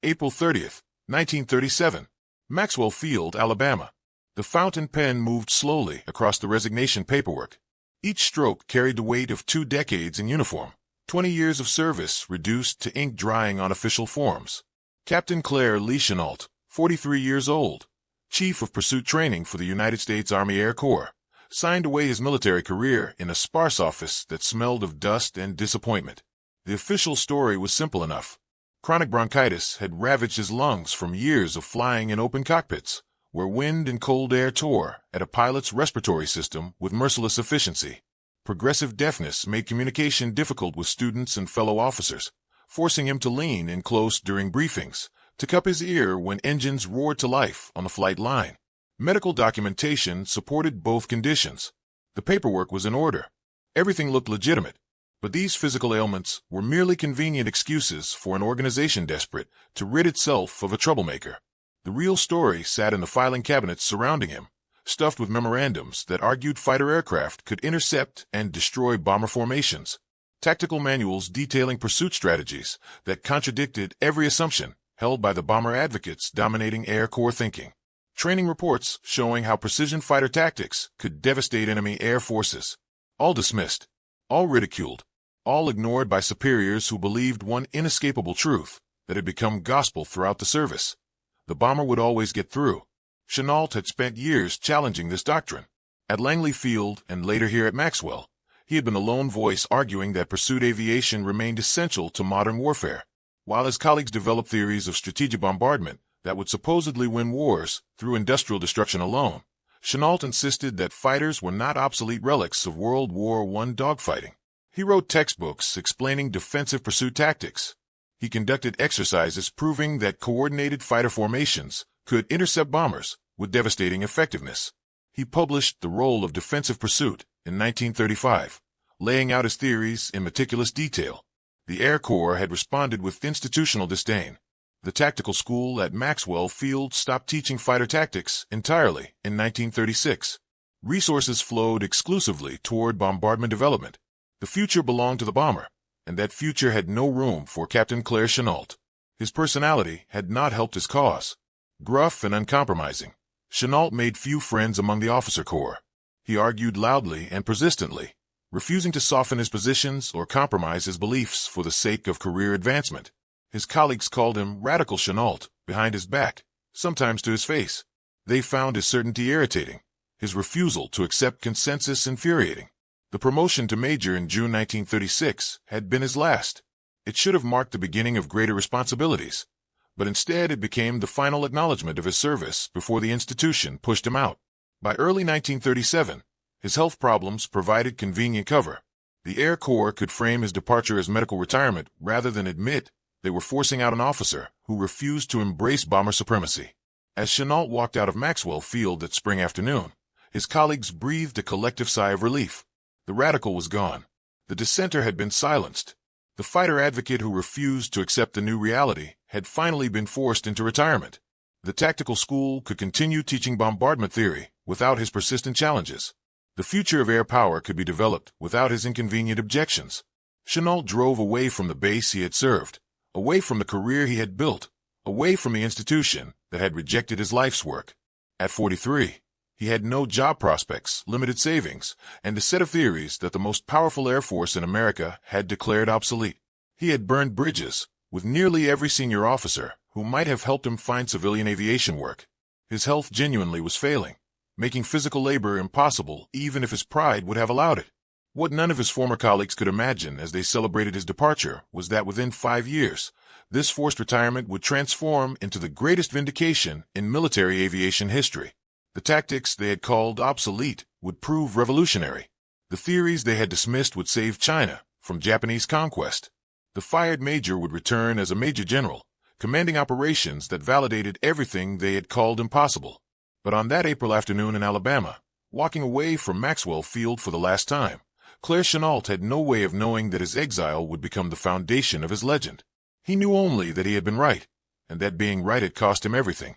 April 30th, 1937. Maxwell Field, Alabama. The fountain pen moved slowly across the resignation paperwork. Each stroke carried the weight of 2 decades in uniform, 20 years of service reduced to ink drying on official forms. Captain Claire Lee Chennault, 43 years old, Chief of Pursuit Training for the United States Army Air Corps, signed away his military career in a sparse office that smelled of dust and disappointment. The official story was simple enough. Chronic bronchitis had ravaged his lungs from years of flying in open cockpits, where wind and cold air tore at a pilot's respiratory system with merciless efficiency. Progressive deafness made communication difficult with students and fellow officers, forcing him to lean in close during briefings, to cup his ear when engines roared to life on the flight line. Medical documentation supported both conditions. The paperwork was in order. Everything looked legitimate. But these physical ailments were merely convenient excuses for an organization desperate to rid itself of a troublemaker. The real story sat in the filing cabinets surrounding him, stuffed with memorandums that argued fighter aircraft could intercept and destroy bomber formations, tactical manuals detailing pursuit strategies that contradicted every assumption held by the bomber advocates dominating Air Corps thinking, training reports showing how precision fighter tactics could devastate enemy air forces. All dismissed, all ridiculed, all ignored by superiors who believed one inescapable truth that had become gospel throughout the service. The bomber would always get through. Chennault had spent years challenging this doctrine. At Langley Field and later here at Maxwell, he had been the lone voice arguing that pursuit aviation remained essential to modern warfare, while his colleagues developed theories of strategic bombardment that would supposedly win wars through industrial destruction alone. Chennault insisted that fighters were not obsolete relics of World War I dogfighting. He wrote textbooks explaining defensive pursuit tactics. He conducted exercises proving that coordinated fighter formations could intercept bombers with devastating effectiveness. He published The Role of Defensive Pursuit in 1935, laying out his theories in meticulous detail. The Air Corps had responded with institutional disdain. The tactical school at Maxwell Field stopped teaching fighter tactics entirely in 1936. Resources flowed exclusively toward bombardment development. The future belonged to the bomber, and that future had no room for Captain Claire Chennault. His personality had not helped his cause. Gruff and uncompromising, Chennault made few friends among the officer corps. He argued loudly and persistently, refusing to soften his positions or compromise his beliefs for the sake of career advancement. His colleagues called him Radical Chennault behind his back, sometimes to his face. They found his certainty irritating, his refusal to accept consensus infuriating. The promotion to major in June 1936 had been his last. It should have marked the beginning of greater responsibilities, but instead it became the final acknowledgement of his service before the institution pushed him out. By early 1937, his health problems provided convenient cover. The Air Corps could frame his departure as medical retirement rather than admit they were forcing out an officer who refused to embrace bomber supremacy. As Chennault walked out of Maxwell Field that spring afternoon, his colleagues breathed a collective sigh of relief. The radical was gone. The dissenter had been silenced. The fighter advocate who refused to accept the new reality had finally been forced into retirement. The tactical school could continue teaching bombardment theory without his persistent challenges. The future of air power could be developed without his inconvenient objections. Chennault drove away from the base he had served, away from the career he had built, away from the institution that had rejected his life's work. At 43, he had no job prospects, limited savings, and a set of theories that the most powerful air force in America had declared obsolete. He had burned bridges with nearly every senior officer who might have helped him find civilian aviation work. His health genuinely was failing, making physical labor impossible even if his pride would have allowed it. What none of his former colleagues could imagine as they celebrated his departure was that within 5 years, this forced retirement would transform into the greatest vindication in military aviation history. The tactics they had called obsolete would prove revolutionary. The theories they had dismissed would save China from Japanese conquest. The fired major would return as a major general, commanding operations that validated everything they had called impossible. But on that April afternoon in Alabama, walking away from Maxwell Field for the last time, Claire Chennault had no way of knowing that his exile would become the foundation of his legend. He knew only that he had been right, and that being right had cost him everything.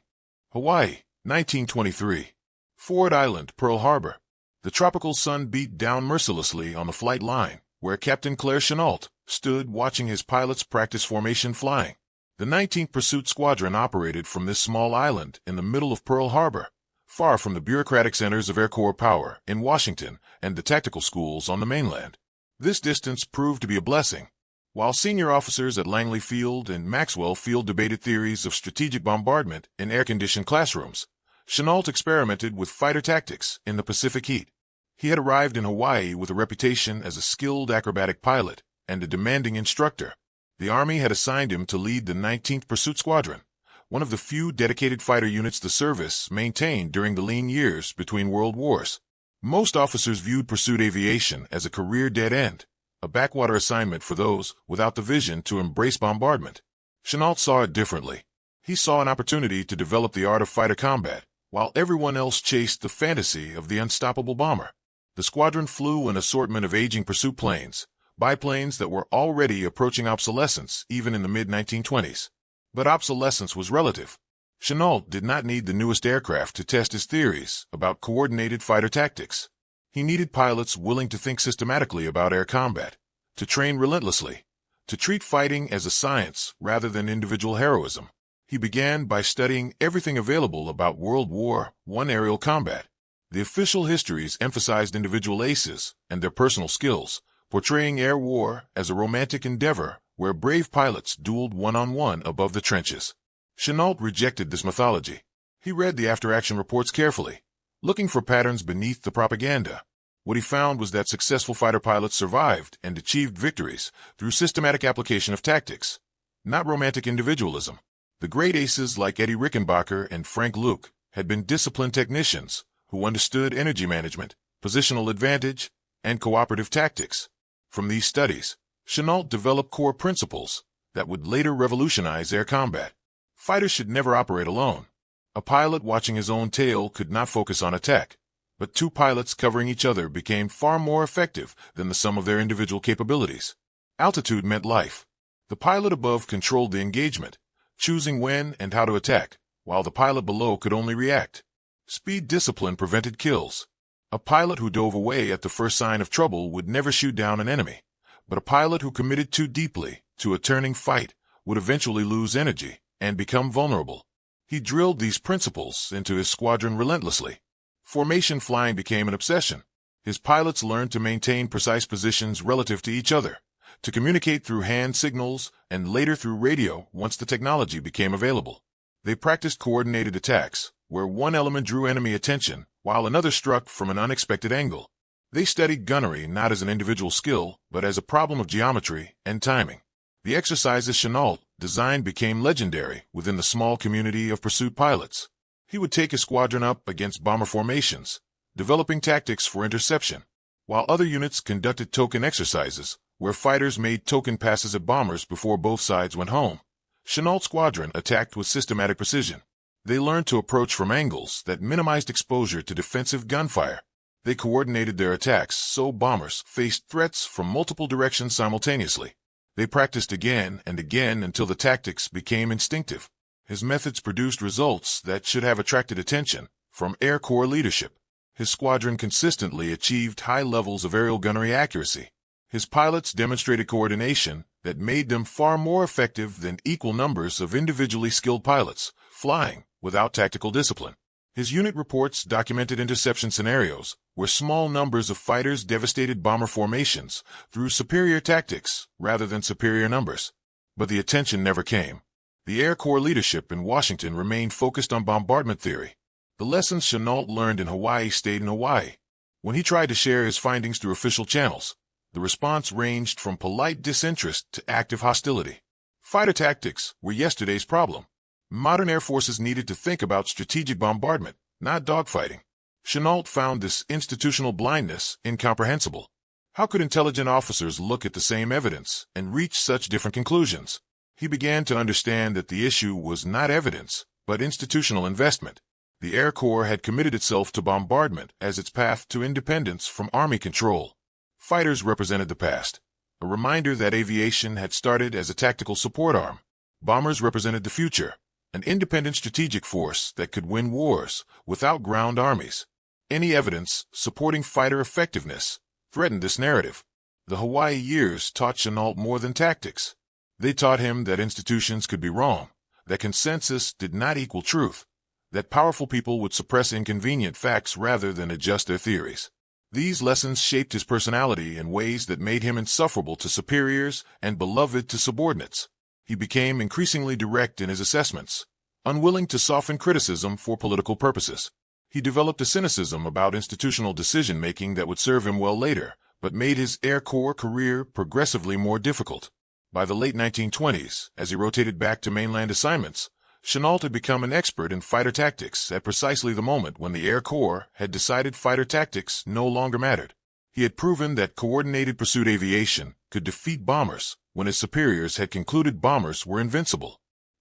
Hawaii, 1923. Ford Island, Pearl Harbor. The tropical sun beat down mercilessly on the flight line, where Captain Claire Chennault stood watching his pilots practice formation flying. The 19th Pursuit Squadron operated from this small island in the middle of Pearl Harbor, far from the bureaucratic centers of Air Corps power in Washington and the tactical schools on the mainland. This distance proved to be a blessing. While senior officers at Langley Field and Maxwell Field debated theories of strategic bombardment in air-conditioned classrooms, Chennault experimented with fighter tactics in the Pacific heat. He had arrived in Hawaii with a reputation as a skilled acrobatic pilot and a demanding instructor. The Army had assigned him to lead the 19th Pursuit Squadron, one of the few dedicated fighter units the service maintained during the lean years between world wars. Most officers viewed pursuit aviation as a career dead end, a backwater assignment for those without the vision to embrace bombardment. Chennault saw it differently. He saw an opportunity to develop the art of fighter combat, while everyone else chased the fantasy of the unstoppable bomber. The squadron flew an assortment of aging pursuit planes, biplanes that were already approaching obsolescence even in the mid-1920s. But obsolescence was relative. Chennault did not need the newest aircraft to test his theories about coordinated fighter tactics. He needed pilots willing to think systematically about air combat, to train relentlessly, to treat fighting as a science rather than individual heroism. He began by studying everything available about World War I aerial combat. The official histories emphasized individual aces and their personal skills, portraying air war as a romantic endeavor where brave pilots dueled one-on-one above the trenches. Chennault rejected this mythology. He read the after-action reports carefully, looking for patterns beneath the propaganda. What he found was that successful fighter pilots survived and achieved victories through systematic application of tactics, not romantic individualism. The great aces like Eddie Rickenbacker and Frank Luke had been disciplined technicians who understood energy management, positional advantage, and cooperative tactics. From these studies, Chennault developed core principles that would later revolutionize air combat. Fighters should never operate alone. A pilot watching his own tail could not focus on attack, but two pilots covering each other became far more effective than the sum of their individual capabilities. Altitude meant life. The pilot above controlled the engagement, choosing when and how to attack, while the pilot below could only react. Speed discipline prevented kills. A pilot who dove away at the first sign of trouble would never shoot down an enemy, but a pilot who committed too deeply to a turning fight would eventually lose energy and become vulnerable. He drilled these principles into his squadron relentlessly. Formation flying became an obsession. His pilots learned to maintain precise positions relative to each other, to communicate through hand signals and later through radio once the technology became available. They practiced coordinated attacks, where one element drew enemy attention while another struck from an unexpected angle. They studied gunnery not as an individual skill, but as a problem of geometry and timing. The exercises Chennault designed became legendary within the small community of pursuit pilots. He would take his squadron up against bomber formations, developing tactics for interception, while other units conducted token exercises, where fighters made token passes at bombers before both sides went home. Chennault's squadron attacked with systematic precision. They learned to approach from angles that minimized exposure to defensive gunfire. They coordinated their attacks so bombers faced threats from multiple directions simultaneously. They practiced again and again until the tactics became instinctive. His methods produced results that should have attracted attention from Air Corps leadership. His squadron consistently achieved high levels of aerial gunnery accuracy. His pilots demonstrated coordination that made them far more effective than equal numbers of individually skilled pilots, flying without tactical discipline. His unit reports documented interception scenarios where small numbers of fighters devastated bomber formations through superior tactics rather than superior numbers. But the attention never came. The Air Corps leadership in Washington remained focused on bombardment theory. The lessons Chennault learned in Hawaii stayed in Hawaii. When he tried to share his findings through official channels, the response ranged from polite disinterest to active hostility. Fighter tactics were yesterday's problem. Modern air forces needed to think about strategic bombardment, not dogfighting. Chennault found this institutional blindness incomprehensible. How could intelligent officers look at the same evidence and reach such different conclusions? He began to understand that the issue was not evidence, but institutional investment. The Air Corps had committed itself to bombardment as its path to independence from Army control. Fighters represented the past, a reminder that aviation had started as a tactical support arm. Bombers represented the future, an independent strategic force that could win wars without ground armies. Any evidence supporting fighter effectiveness threatened this narrative. The Hawaii years taught Chennault more than tactics. They taught him that institutions could be wrong, that consensus did not equal truth, that powerful people would suppress inconvenient facts rather than adjust their theories. These lessons shaped his personality in ways that made him insufferable to superiors and beloved to subordinates. He became increasingly direct in his assessments, unwilling to soften criticism for political purposes. He developed a cynicism about institutional decision-making that would serve him well later, but made his Air Corps career progressively more difficult. By the late 1920s, as he rotated back to mainland assignments, Chennault had become an expert in fighter tactics at precisely the moment when the Air Corps had decided fighter tactics no longer mattered. He had proven that coordinated pursuit aviation could defeat bombers when his superiors had concluded bombers were invincible.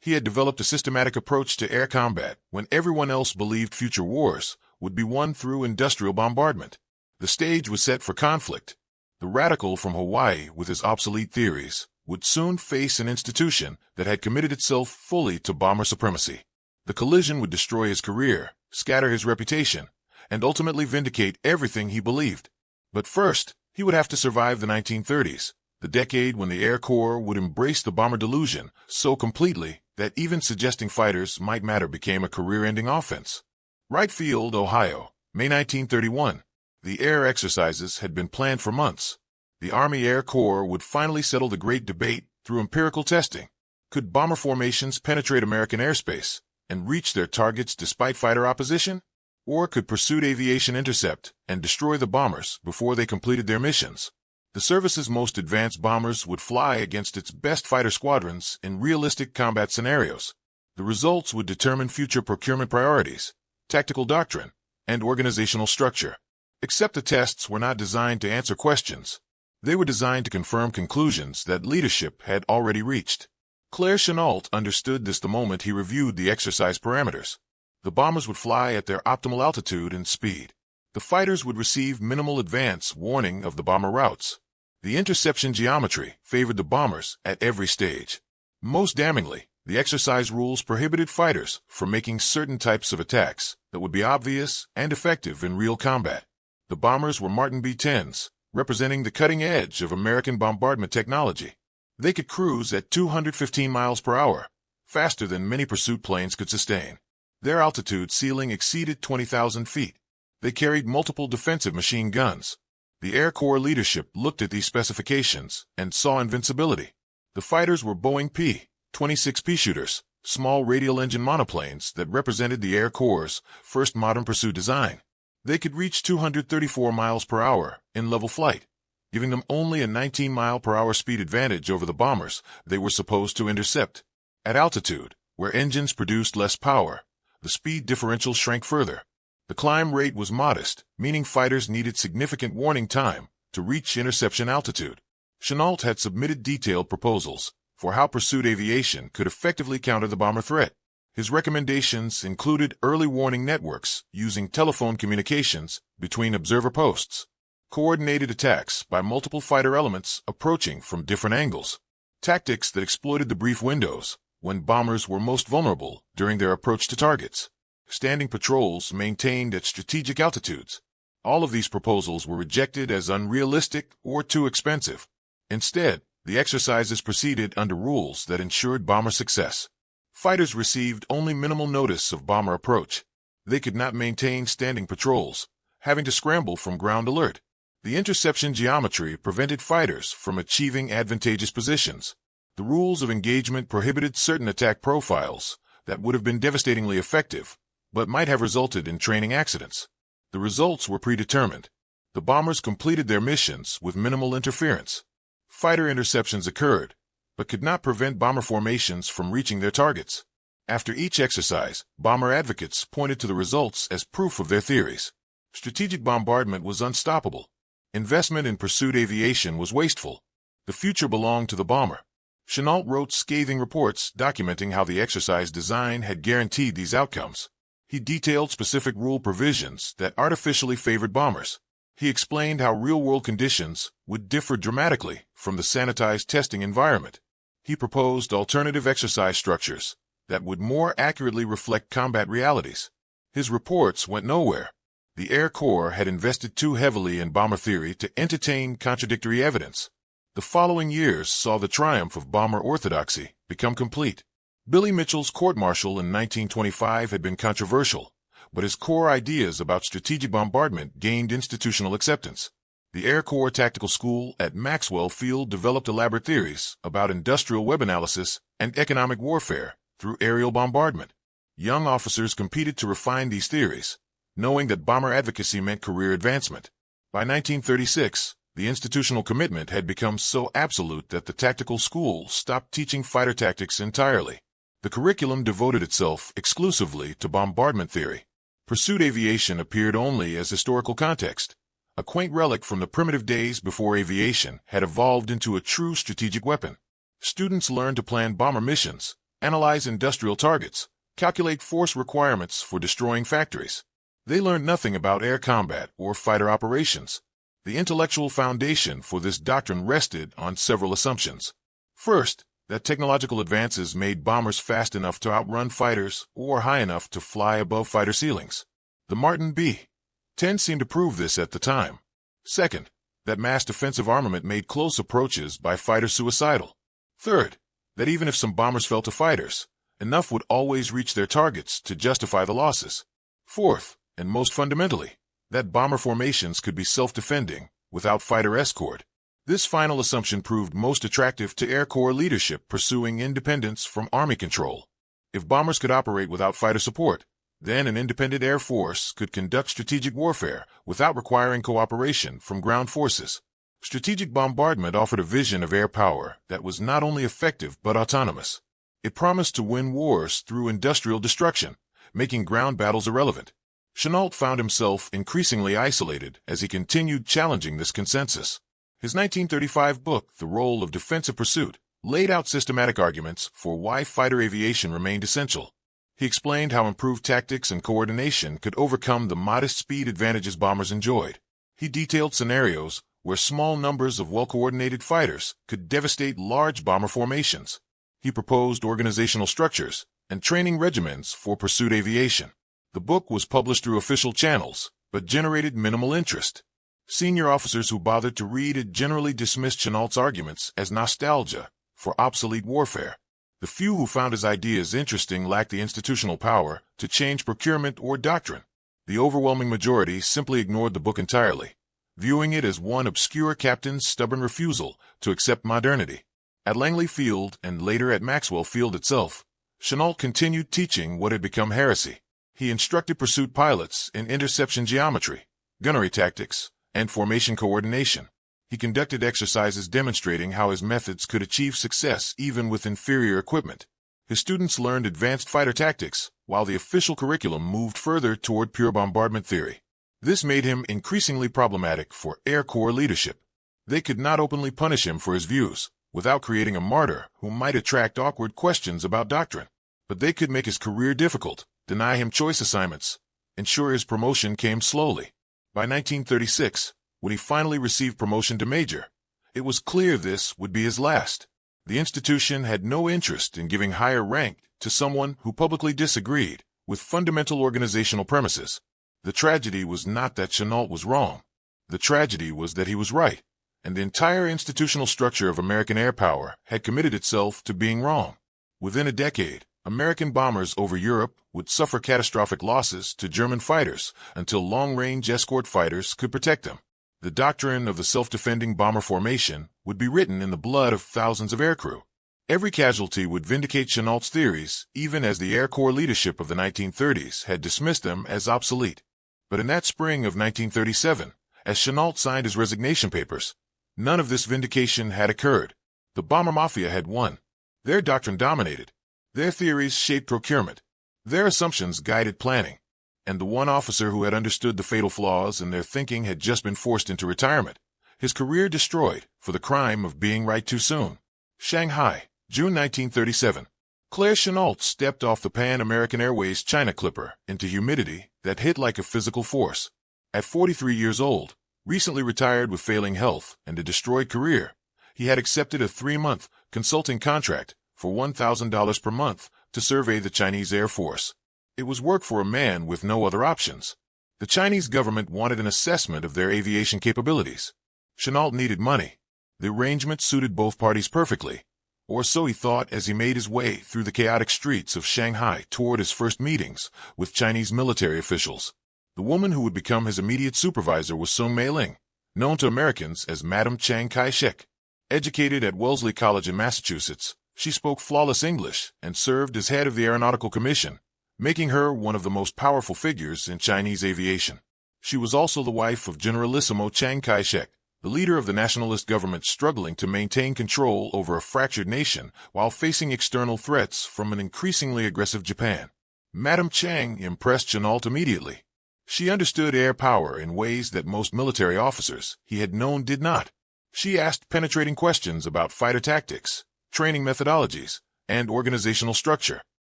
He had developed a systematic approach to air combat when everyone else believed future wars would be won through industrial bombardment. The stage was set for conflict. The radical from Hawaii, with his obsolete theories, would soon face an institution that had committed itself fully to bomber supremacy. The collision would destroy his career, scatter his reputation, and ultimately vindicate everything he believed. But first, he would have to survive the 1930s, the decade when the Air Corps would embrace the bomber delusion so completely that even suggesting fighters might matter became a career-ending offense. Wright Field, Ohio, May 1931. The air exercises had been planned for months. The Army Air Corps would finally settle the great debate through empirical testing. Could bomber formations penetrate American airspace and reach their targets despite fighter opposition? Or could pursuit aviation intercept and destroy the bombers before they completed their missions? The service's most advanced bombers would fly against its best fighter squadrons in realistic combat scenarios. The results would determine future procurement priorities, tactical doctrine, and organizational structure. Except the tests were not designed to answer questions. They were designed to confirm conclusions that leadership had already reached. Claire Chennault understood this the moment he reviewed the exercise parameters. The bombers would fly at their optimal altitude and speed. The fighters would receive minimal advance warning of the bomber routes. The interception geometry favored the bombers at every stage. Most damningly, the exercise rules prohibited fighters from making certain types of attacks that would be obvious and effective in real combat. The bombers were Martin B-10s, representing the cutting edge of American bombardment technology. They could cruise at 215 miles per hour, faster than many pursuit planes could sustain. Their altitude ceiling exceeded 20,000 feet. They carried multiple defensive machine guns. The Air Corps leadership looked at these specifications and saw invincibility. The fighters were Boeing P-26 P-shooters, small radial engine monoplanes that represented the Air Corps' first modern pursuit design. They could reach 234 miles per hour in level flight, giving them only a 19-mile-per-hour speed advantage over the bombers they were supposed to intercept. At altitude, where engines produced less power, the speed differential shrank further. The climb rate was modest, meaning fighters needed significant warning time to reach interception altitude. Chennault had submitted detailed proposals for how pursuit aviation could effectively counter the bomber threat. His recommendations included early warning networks using telephone communications between observer posts, coordinated attacks by multiple fighter elements approaching from different angles, tactics that exploited the brief windows when bombers were most vulnerable during their approach to targets, standing patrols maintained at strategic altitudes. All of these proposals were rejected as unrealistic or too expensive. Instead, the exercises proceeded under rules that ensured bomber success. Fighters received only minimal notice of bomber approach. They could not maintain standing patrols, having to scramble from ground alert. The interception geometry prevented fighters from achieving advantageous positions. The rules of engagement prohibited certain attack profiles that would have been devastatingly effective, but might have resulted in training accidents. The results were predetermined. The bombers completed their missions with minimal interference. Fighter interceptions occurred, but could not prevent bomber formations from reaching their targets. After each exercise, bomber advocates pointed to the results as proof of their theories. Strategic bombardment was unstoppable. Investment in pursuit aviation was wasteful. The future belonged to the bomber. Chennault wrote scathing reports documenting how the exercise design had guaranteed these outcomes. He detailed specific rule provisions that artificially favored bombers. He explained how real-world conditions would differ dramatically from the sanitized testing environment. He proposed alternative exercise structures that would more accurately reflect combat realities. His reports went nowhere. The Air Corps had invested too heavily in bomber theory to entertain contradictory evidence. The following years saw the triumph of bomber orthodoxy become complete. Billy Mitchell's court-martial in 1925 had been controversial, but his core ideas about strategic bombardment gained institutional acceptance. The Air Corps Tactical School at Maxwell Field developed elaborate theories about industrial web analysis and economic warfare through aerial bombardment. Young officers competed to refine these theories, knowing that bomber advocacy meant career advancement. By 1936, the institutional commitment had become so absolute that the tactical school stopped teaching fighter tactics entirely. The curriculum devoted itself exclusively to bombardment theory. Pursuit aviation appeared only as historical context. A quaint relic from the primitive days before aviation had evolved into a true strategic weapon. Students learned to plan bomber missions, analyze industrial targets, calculate force requirements for destroying factories. They learned nothing about air combat or fighter operations. The intellectual foundation for this doctrine rested on several assumptions. First, that technological advances made bombers fast enough to outrun fighters or high enough to fly above fighter ceilings. The Martin B-10 seemed to prove this at the time. Second, that mass defensive armament made close approaches by fighters suicidal. Third, that even if some bombers fell to fighters, enough would always reach their targets to justify the losses. Fourth, and most fundamentally, that bomber formations could be self-defending without fighter escort. This final assumption proved most attractive to Air Corps leadership pursuing independence from Army control. If bombers could operate without fighter support, then an independent Air Force could conduct strategic warfare without requiring cooperation from ground forces. Strategic bombardment offered a vision of air power that was not only effective but autonomous. It promised to win wars through industrial destruction, making ground battles irrelevant. Chennault found himself increasingly isolated as he continued challenging this consensus. His 1935 book, The Role of Defensive Pursuit, laid out systematic arguments for why fighter aviation remained essential. He explained how improved tactics and coordination could overcome the modest speed advantages bombers enjoyed. He detailed scenarios where small numbers of well-coordinated fighters could devastate large bomber formations. He proposed organizational structures and training regimens for pursuit aviation. The book was published through official channels, but generated minimal interest. Senior officers who bothered to read it generally dismissed Chennault's arguments as nostalgia for obsolete warfare. The few who found his ideas interesting lacked the institutional power to change procurement or doctrine. The overwhelming majority simply ignored the book entirely, viewing it as one obscure captain's stubborn refusal to accept modernity. At Langley Field and later at Maxwell Field itself, Chennault continued teaching what had become heresy. He instructed pursuit pilots in interception geometry, gunnery tactics, and formation coordination. He conducted exercises demonstrating how his methods could achieve success even with inferior equipment. His students learned advanced fighter tactics, while the official curriculum moved further toward pure bombardment theory. This made him increasingly problematic for Air Corps leadership. They could not openly punish him for his views, without creating a martyr who might attract awkward questions about doctrine. But they could make his career difficult, deny him choice assignments, ensure his promotion came slowly. By 1936, when he finally received promotion to major, it was clear this would be his last. The institution had no interest in giving higher rank to someone who publicly disagreed with fundamental organizational premises. The tragedy was not that Chennault was wrong. The tragedy was that he was right, and the entire institutional structure of American air power had committed itself to being wrong. Within a decade, American bombers over Europe would suffer catastrophic losses to German fighters until long-range escort fighters could protect them. The doctrine of the self-defending bomber formation would be written in the blood of thousands of aircrew. Every casualty would vindicate Chennault's theories, even as the Air Corps leadership of the 1930s had dismissed them as obsolete. But in that spring of 1937, as Chennault signed his resignation papers, none of this vindication had occurred. The bomber mafia had won. Their doctrine dominated. Their theories shaped procurement. Their assumptions guided planning. And the one officer who had understood the fatal flaws in their thinking had just been forced into retirement, his career destroyed for the crime of being right too soon. Shanghai, June 1937. Claire Chennault stepped off the Pan American Airways China Clipper into humidity that hit like a physical force. At 43 years old, recently retired with failing health and a destroyed career, he had accepted a 3-month consulting contract for $1,000 per month to survey the Chinese Air Force. It was work for a man with no other options. The Chinese government wanted an assessment of their aviation capabilities. Chennault needed money. The arrangement suited both parties perfectly, or so he thought as he made his way through the chaotic streets of Shanghai toward his first meetings with Chinese military officials. The woman who would become his immediate supervisor was Sung Mei-ling, known to Americans as Madame Chiang Kai-shek. Educated at Wellesley College in Massachusetts, she spoke flawless English and served as head of the Aeronautical Commission, making her one of the most powerful figures in Chinese aviation. She was also the wife of Generalissimo Chiang Kai-shek, the leader of the nationalist government struggling to maintain control over a fractured nation while facing external threats from an increasingly aggressive Japan. Madame Chiang impressed Chennault immediately. She understood air power in ways that most military officers he had known did not. She asked penetrating questions about fighter tactics, training methodologies, and organizational structure.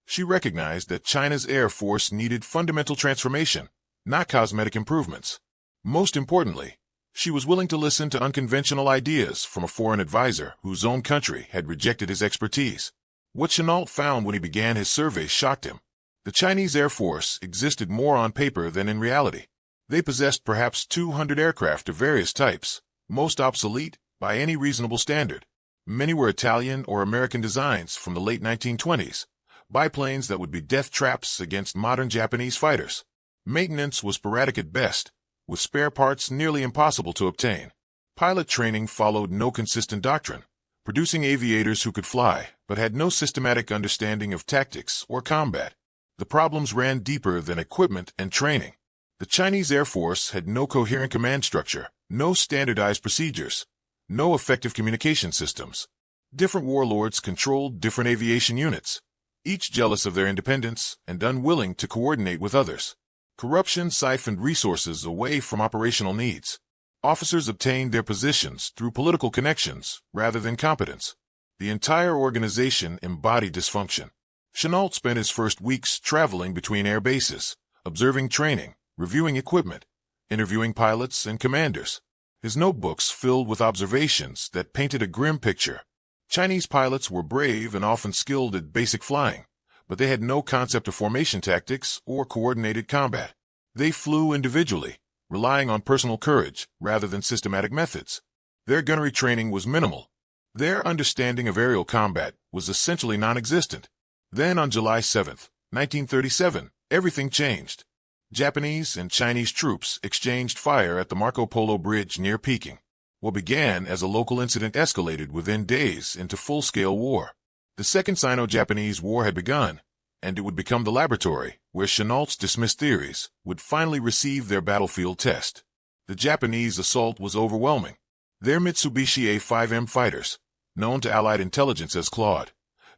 She recognized that China's Air Force needed fundamental transformation, not cosmetic improvements. Most importantly, she was willing to listen to unconventional ideas from a foreign advisor whose own country had rejected his expertise. What Chennault found when he began his survey shocked him. The Chinese Air Force existed more on paper than in reality. They possessed perhaps 200 aircraft of various types, most obsolete by any reasonable standard. Many were Italian or American designs from the late 1920s, biplanes that would be death traps against modern Japanese fighters. Maintenance was sporadic at best, with spare parts nearly impossible to obtain. Pilot training followed no consistent doctrine, producing aviators who could fly but had no systematic understanding of tactics or combat. The problems ran deeper than equipment and training. The Chinese Air Force had no coherent command structure, no standardized procedures, no effective communication systems. Different warlords controlled different aviation units, each jealous of their independence and unwilling to coordinate with others. Corruption siphoned resources away from operational needs. Officers obtained their positions through political connections rather than competence. The entire organization embodied dysfunction. Chennault spent his first weeks traveling between air bases, observing training, reviewing equipment, interviewing pilots and commanders. His notebooks filled with observations that painted a grim picture. Chinese pilots were brave and often skilled at basic flying, but they had no concept of formation tactics or coordinated combat. They flew individually, relying on personal courage rather than systematic methods. Their gunnery training was minimal. Their understanding of aerial combat was essentially non-existent. Then on July 7, 1937, everything changed. Japanese and Chinese troops exchanged fire at the Marco Polo Bridge near Peking. What began as a local incident escalated within days into full-scale war. The Second Sino-Japanese War had begun, and it would become the laboratory where Chennault's dismissed theories would finally receive their battlefield test. The Japanese assault was overwhelming. Their Mitsubishi A-5M fighters, known to Allied intelligence as Claude,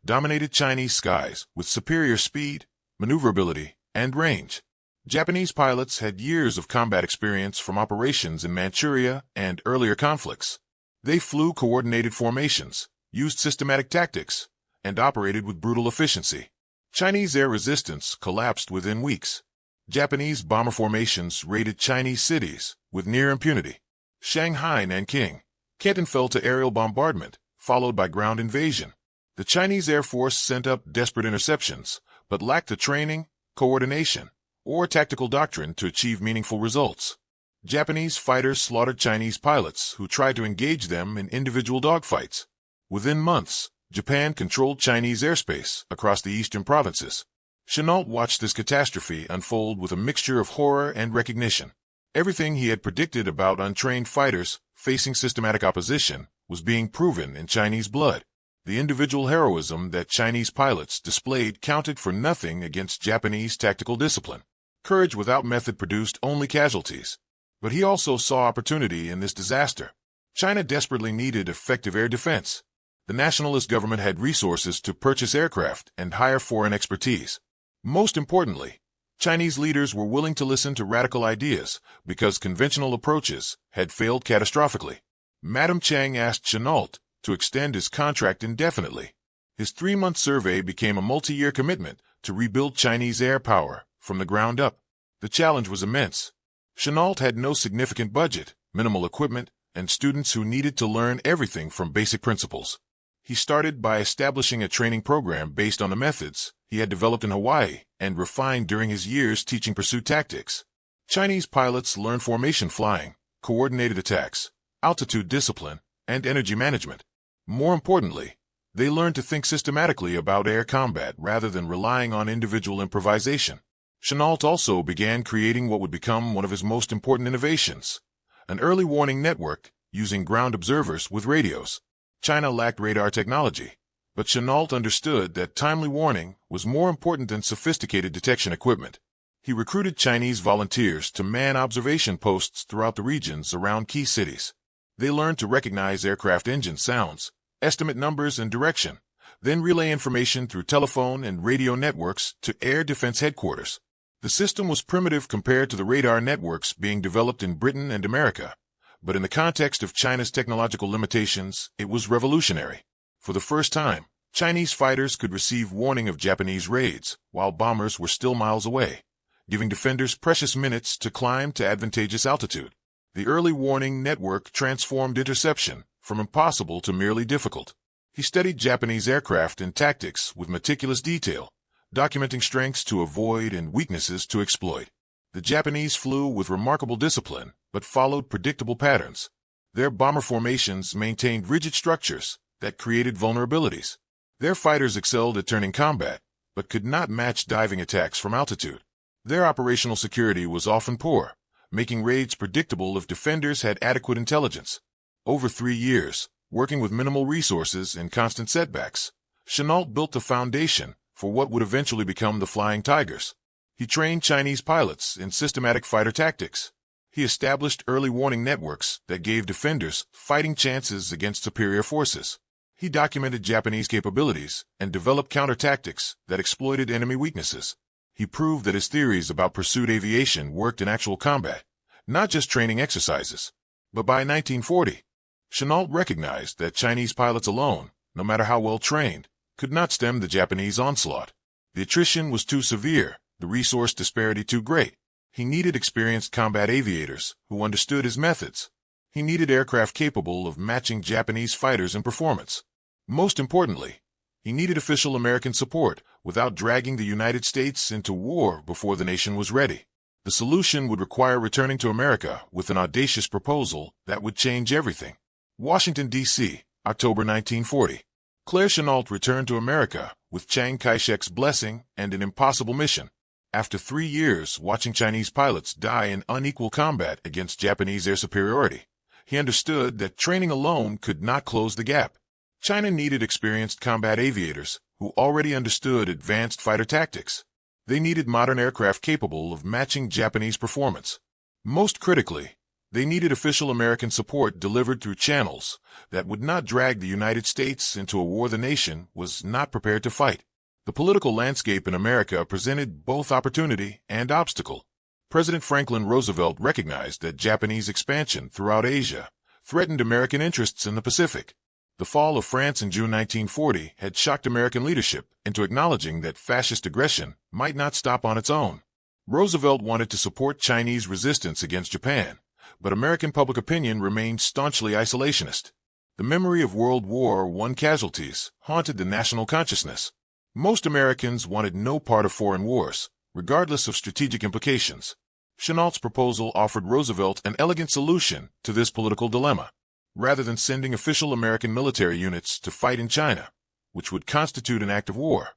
dominated Chinese skies with superior speed, maneuverability, and range. Japanese pilots had years of combat experience from operations in Manchuria and earlier conflicts. They flew coordinated formations, used systematic tactics, and operated with brutal efficiency. Chinese air resistance collapsed within weeks. Japanese bomber formations raided Chinese cities with near impunity. Shanghai, Nanking, Canton fell to aerial bombardment, followed by ground invasion. The Chinese Air Force sent up desperate interceptions, but lacked the training, coordination, or tactical doctrine to achieve meaningful results. Japanese fighters slaughtered Chinese pilots who tried to engage them in individual dogfights. Within months, Japan controlled Chinese airspace across the eastern provinces. Chennault watched this catastrophe unfold with a mixture of horror and recognition. Everything he had predicted about untrained fighters facing systematic opposition was being proven in Chinese blood. The individual heroism that Chinese pilots displayed counted for nothing against Japanese tactical discipline. Courage without method produced only casualties. But he also saw opportunity in this disaster. China desperately needed effective air defense. The nationalist government had resources to purchase aircraft and hire foreign expertise. Most importantly, Chinese leaders were willing to listen to radical ideas because conventional approaches had failed catastrophically. Madame Chiang asked Chennault to extend his contract indefinitely. His 3-month survey became a multi-year commitment to rebuild Chinese air power from the ground up. The challenge was immense. Chennault had no significant budget, minimal equipment, and students who needed to learn everything from basic principles. He started by establishing a training program based on the methods he had developed in Hawaii and refined during his years teaching pursuit tactics. Chinese pilots learned formation flying, coordinated attacks, altitude discipline, and energy management. More importantly, they learned to think systematically about air combat rather than relying on individual improvisation. Chennault also began creating what would become one of his most important innovations, an early warning network using ground observers with radios. China lacked radar technology, but Chennault understood that timely warning was more important than sophisticated detection equipment. He recruited Chinese volunteers to man observation posts throughout the regions around key cities. They learned to recognize aircraft engine sounds, estimate numbers and direction, then relay information through telephone and radio networks to air defense headquarters. The system was primitive compared to the radar networks being developed in Britain and America, but in the context of China's technological limitations, it was revolutionary. For the first time, Chinese fighters could receive warning of Japanese raids, while bombers were still miles away, giving defenders precious minutes to climb to advantageous altitude. The early warning network transformed interception from impossible to merely difficult. He studied Japanese aircraft and tactics with meticulous detail, documenting strengths to avoid and weaknesses to exploit. The Japanese flew with remarkable discipline, but followed predictable patterns. Their bomber formations maintained rigid structures that created vulnerabilities. Their fighters excelled at turning combat, but could not match diving attacks from altitude. Their operational security was often poor, making raids predictable if defenders had adequate intelligence. Over 3 years, working with minimal resources and constant setbacks, Chennault built the foundation for what would eventually become the Flying Tigers. He trained Chinese pilots in systematic fighter tactics. He established early warning networks that gave defenders fighting chances against superior forces. He documented Japanese capabilities and developed counter-tactics that exploited enemy weaknesses. He proved that his theories about pursuit aviation worked in actual combat, not just training exercises. But by 1940, Chennault recognized that Chinese pilots alone, no matter how well trained, could not stem the Japanese onslaught. The attrition was too severe, the resource disparity too great. He needed experienced combat aviators who understood his methods. He needed aircraft capable of matching Japanese fighters in performance. Most importantly, he needed official American support without dragging the United States into war before the nation was ready. The solution would require returning to America with an audacious proposal that would change everything. Washington, D.C., October 1940. Claire Chennault returned to America with Chiang Kai-shek's blessing and an impossible mission. After 3 years watching Chinese pilots die in unequal combat against Japanese air superiority, he understood that training alone could not close the gap. China needed experienced combat aviators who already understood advanced fighter tactics. They needed modern aircraft capable of matching Japanese performance. Most critically, they needed official American support delivered through channels that would not drag the United States into a war the nation was not prepared to fight. The political landscape in America presented both opportunity and obstacle. President Franklin Roosevelt recognized that Japanese expansion throughout Asia threatened American interests in the Pacific. The fall of France in June 1940 had shocked American leadership into acknowledging that fascist aggression might not stop on its own. Roosevelt wanted to support Chinese resistance against Japan, but American public opinion remained staunchly isolationist. The memory of World War I casualties haunted the national consciousness. Most Americans wanted no part of foreign wars, regardless of strategic implications. Chennault's proposal offered Roosevelt an elegant solution to this political dilemma. Rather than sending official American military units to fight in China, which would constitute an act of war,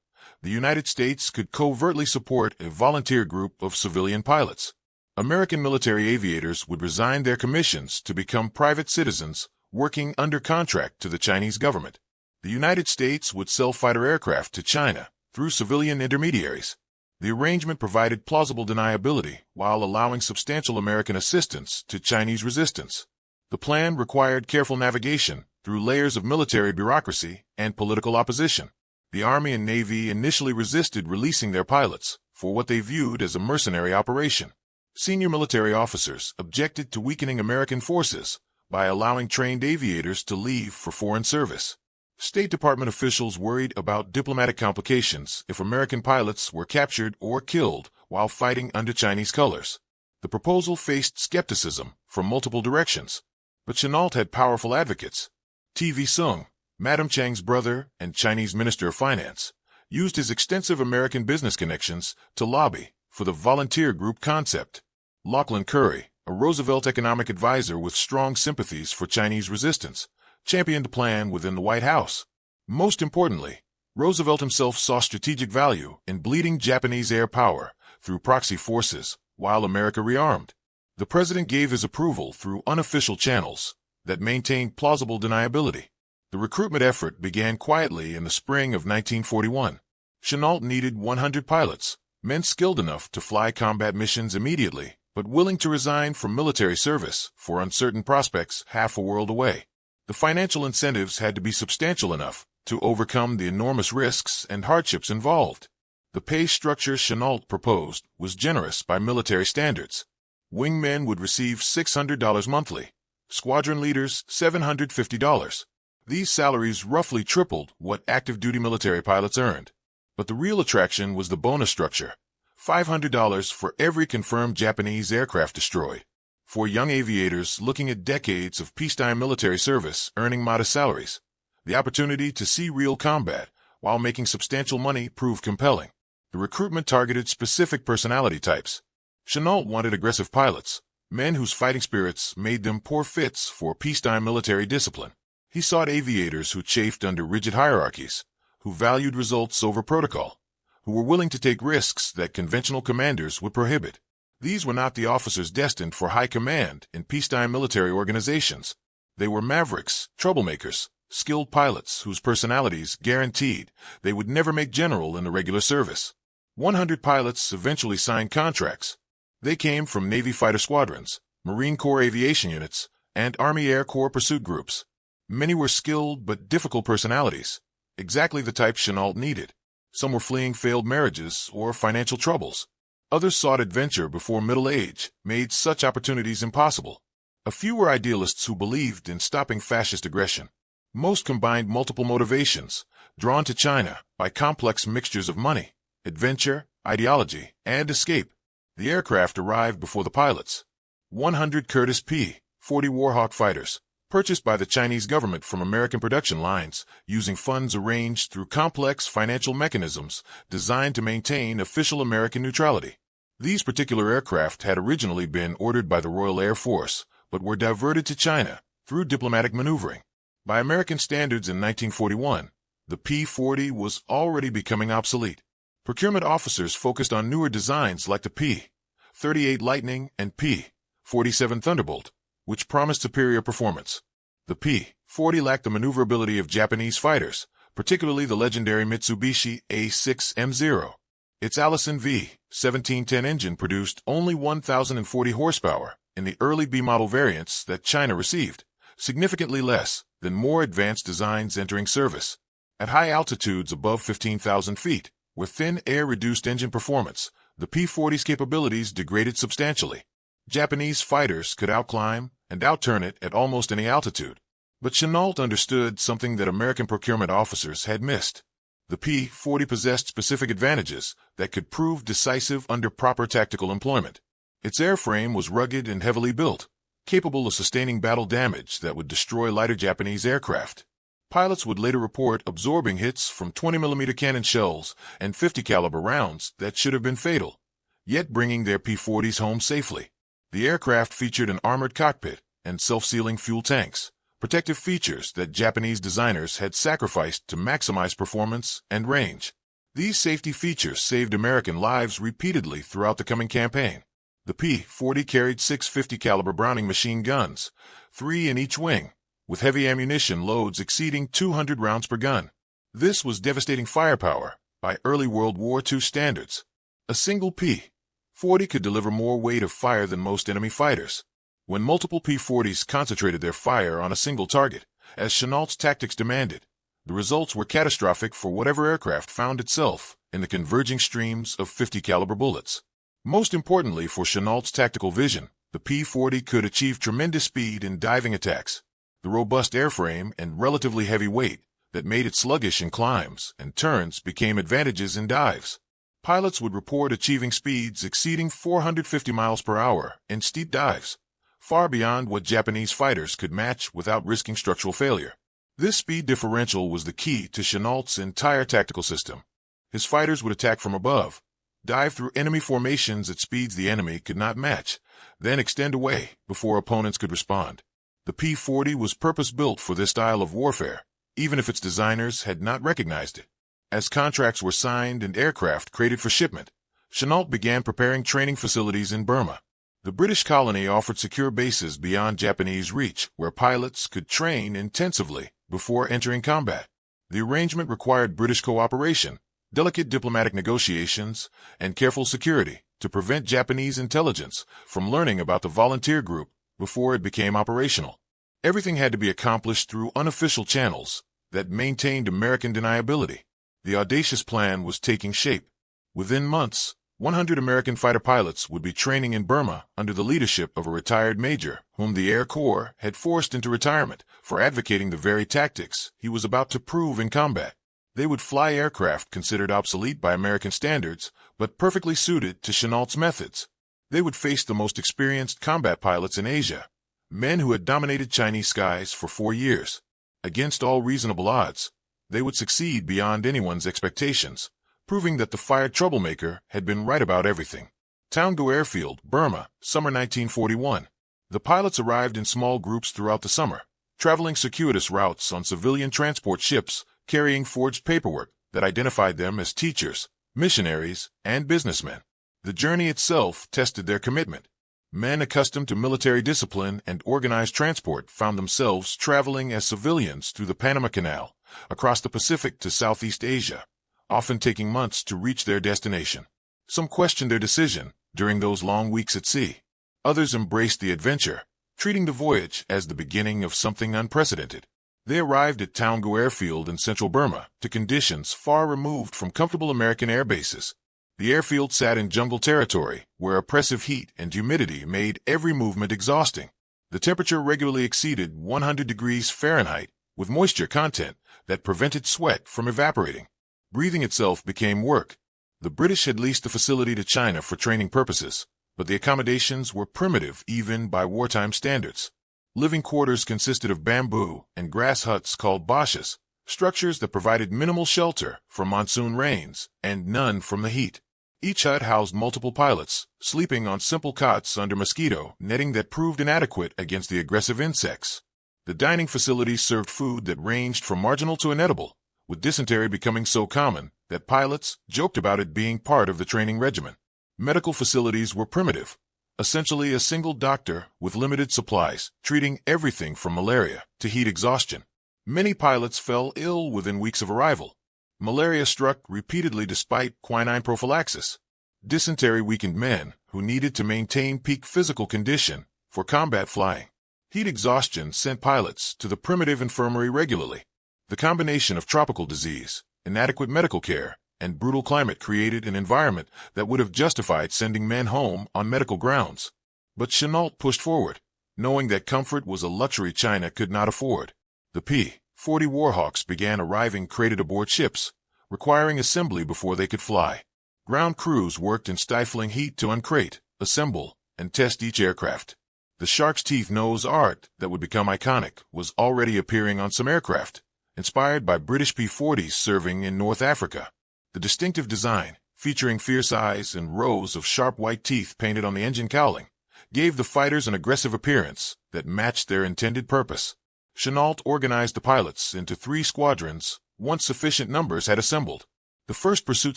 the United States could covertly support a volunteer group of civilian pilots. American military aviators would resign their commissions to become private citizens working under contract to the Chinese government. The United States would sell fighter aircraft to China through civilian intermediaries. The arrangement provided plausible deniability while allowing substantial American assistance to Chinese resistance. The plan required careful navigation through layers of military bureaucracy and political opposition. The Army and Navy initially resisted releasing their pilots for what they viewed as a mercenary operation. Senior military officers objected to weakening American forces by allowing trained aviators to leave for foreign service. State Department officials worried about diplomatic complications if American pilots were captured or killed while fighting under Chinese colors. The proposal faced skepticism from multiple directions, but Chennault had powerful advocates. T.V. Soong, Madam Chiang's brother and Chinese Minister of Finance, used his extensive American business connections to lobby for the volunteer group concept. Lachlan Curry, a Roosevelt economic advisor with strong sympathies for Chinese resistance, championed the plan within the White House. Most importantly, Roosevelt himself saw strategic value in bleeding Japanese air power through proxy forces while America rearmed. The president gave his approval through unofficial channels that maintained plausible deniability. The recruitment effort began quietly in the spring of 1941. Chennault needed 100 pilots, men skilled enough to fly combat missions immediately, but willing to resign from military service for uncertain prospects half a world away. The financial incentives had to be substantial enough to overcome the enormous risks and hardships involved. The pay structure Chennault proposed was generous by military standards. Wingmen would receive $600 monthly, squadron leaders $750. These salaries roughly tripled what active-duty military pilots earned. But the real attraction was the bonus structure, $500 for every confirmed Japanese aircraft destroyed. For young aviators looking at decades of peacetime military service earning modest salaries, the opportunity to see real combat while making substantial money proved compelling. The recruitment targeted specific personality types. Chennault wanted aggressive pilots, men whose fighting spirits made them poor fits for peacetime military discipline. He sought aviators who chafed under rigid hierarchies, who valued results over protocol, who were willing to take risks that conventional commanders would prohibit. These were not the officers destined for high command in peacetime military organizations. They were mavericks, troublemakers, skilled pilots whose personalities guaranteed they would never make general in the regular service. 100 pilots eventually signed contracts. They came from Navy fighter squadrons, Marine Corps aviation units, and Army Air Corps pursuit groups. Many were skilled but difficult personalities, exactly the type Chennault needed. Some were fleeing failed marriages or financial troubles. Others sought adventure before middle age made such opportunities impossible. A few were idealists who believed in stopping fascist aggression. Most combined multiple motivations, drawn to China by complex mixtures of money, adventure, ideology, and escape. The aircraft arrived before the pilots. 100 Curtiss P-40 Warhawk fighters, purchased by the Chinese government from American production lines, using funds arranged through complex financial mechanisms designed to maintain official American neutrality. These particular aircraft had originally been ordered by the Royal Air Force, but were diverted to China through diplomatic maneuvering. By American standards in 1941, the P-40 was already becoming obsolete. Procurement officers focused on newer designs like the P-38 Lightning and P-47 Thunderbolt, which promised superior performance. The P-40 lacked the maneuverability of Japanese fighters, particularly the legendary Mitsubishi A6M0. Its Allison V-1710 engine produced only 1,040 horsepower in the early B-model variants that China received, significantly less than more advanced designs entering service. At high altitudes above 15,000 feet, where thin air reduced engine performance, the P-40's capabilities degraded substantially. Japanese fighters could outclimb and outturn it at almost any altitude. But Chennault understood something that American procurement officers had missed. The P-40 possessed specific advantages that could prove decisive under proper tactical employment. Its airframe was rugged and heavily built, capable of sustaining battle damage that would destroy lighter Japanese aircraft. Pilots would later report absorbing hits from 20mm cannon shells and 50 caliber rounds that should have been fatal, yet bringing their P-40s home safely. The aircraft featured an armored cockpit and self-sealing fuel tanks, protective features that Japanese designers had sacrificed to maximize performance and range. These safety features saved American lives repeatedly throughout the coming campaign. The P-40 carried 650 caliber Browning machine guns, 3 in each wing, with heavy ammunition loads exceeding 200 rounds per gun. This was devastating firepower by early World War II standards. A single P-40 could deliver more weight of fire than most enemy fighters. When multiple P-40s concentrated their fire on a single target, as Chennault's tactics demanded, the results were catastrophic for whatever aircraft found itself in the converging streams of 50 caliber bullets. Most importantly for Chennault's tactical vision, the P-40 could achieve tremendous speed in diving attacks. The robust airframe and relatively heavy weight that made it sluggish in climbs and turns became advantages in dives. Pilots would report achieving speeds exceeding 450 miles per hour in steep dives, far beyond what Japanese fighters could match without risking structural failure. This speed differential was the key to Chennault's entire tactical system. His fighters would attack from above, dive through enemy formations at speeds the enemy could not match, then extend away before opponents could respond. The P-40 was purpose-built for this style of warfare, even if its designers had not recognized it. As contracts were signed and aircraft created for shipment, Chennault began preparing training facilities in Burma. The British colony offered secure bases beyond Japanese reach, where pilots could train intensively before entering combat. The arrangement required British cooperation, delicate diplomatic negotiations, and careful security to prevent Japanese intelligence from learning about the volunteer group before it became operational. Everything had to be accomplished through unofficial channels that maintained American deniability. The audacious plan was taking shape. Within months, 100 American fighter pilots would be training in Burma under the leadership of a retired major whom the Air Corps had forced into retirement for advocating the very tactics he was about to prove in combat. They would fly aircraft considered obsolete by American standards, but perfectly suited to Chennault's methods. They would face the most experienced combat pilots in Asia, men who had dominated Chinese skies for 4 years. Against all reasonable odds, they would succeed beyond anyone's expectations, proving that the fired troublemaker had been right about everything. Toungoo Airfield, Burma, summer 1941. The pilots arrived in small groups throughout the summer, traveling circuitous routes on civilian transport ships, carrying forged paperwork that identified them as teachers, missionaries, and businessmen. The journey itself tested their commitment. Men accustomed to military discipline and organized transport found themselves traveling as civilians through the Panama Canal, across the Pacific to Southeast Asia, often taking months to reach their destination. Some questioned their decision during those long weeks at sea. Others embraced the adventure, treating the voyage as the beginning of something unprecedented. They arrived at Toungoo Airfield in central Burma to conditions far removed from comfortable American air bases. The airfield sat in jungle territory, where oppressive heat and humidity made every movement exhausting. The temperature regularly exceeded 100 degrees Fahrenheit, with moisture content that prevented sweat from evaporating. Breathing itself became work. The British had leased the facility to China for training purposes, but the accommodations were primitive even by wartime standards. Living quarters consisted of bamboo and grass huts called bashes, structures that provided minimal shelter from monsoon rains and none from the heat. Each hut housed multiple pilots, sleeping on simple cots under mosquito netting that proved inadequate against the aggressive insects. The dining facilities served food that ranged from marginal to inedible, with dysentery becoming so common that pilots joked about it being part of the training regimen. Medical facilities were primitive, essentially a single doctor with limited supplies, treating everything from malaria to heat exhaustion. Many pilots fell ill within weeks of arrival. Malaria struck repeatedly despite quinine prophylaxis. Dysentery weakened men who needed to maintain peak physical condition for combat flying. Heat exhaustion sent pilots to the primitive infirmary regularly. The combination of tropical disease, inadequate medical care, and brutal climate created an environment that would have justified sending men home on medical grounds. But Chennault pushed forward, knowing that comfort was a luxury China could not afford. The P-40 Warhawks began arriving crated aboard ships, requiring assembly before they could fly. Ground crews worked in stifling heat to uncrate, assemble, and test each aircraft. The shark's teeth nose art that would become iconic was already appearing on some aircraft, inspired by British P-40s serving in North Africa. The distinctive design, featuring fierce eyes and rows of sharp white teeth painted on the engine cowling, gave the fighters an aggressive appearance that matched their intended purpose. Chennault organized the pilots into 3 squadrons once sufficient numbers had assembled. The 1st Pursuit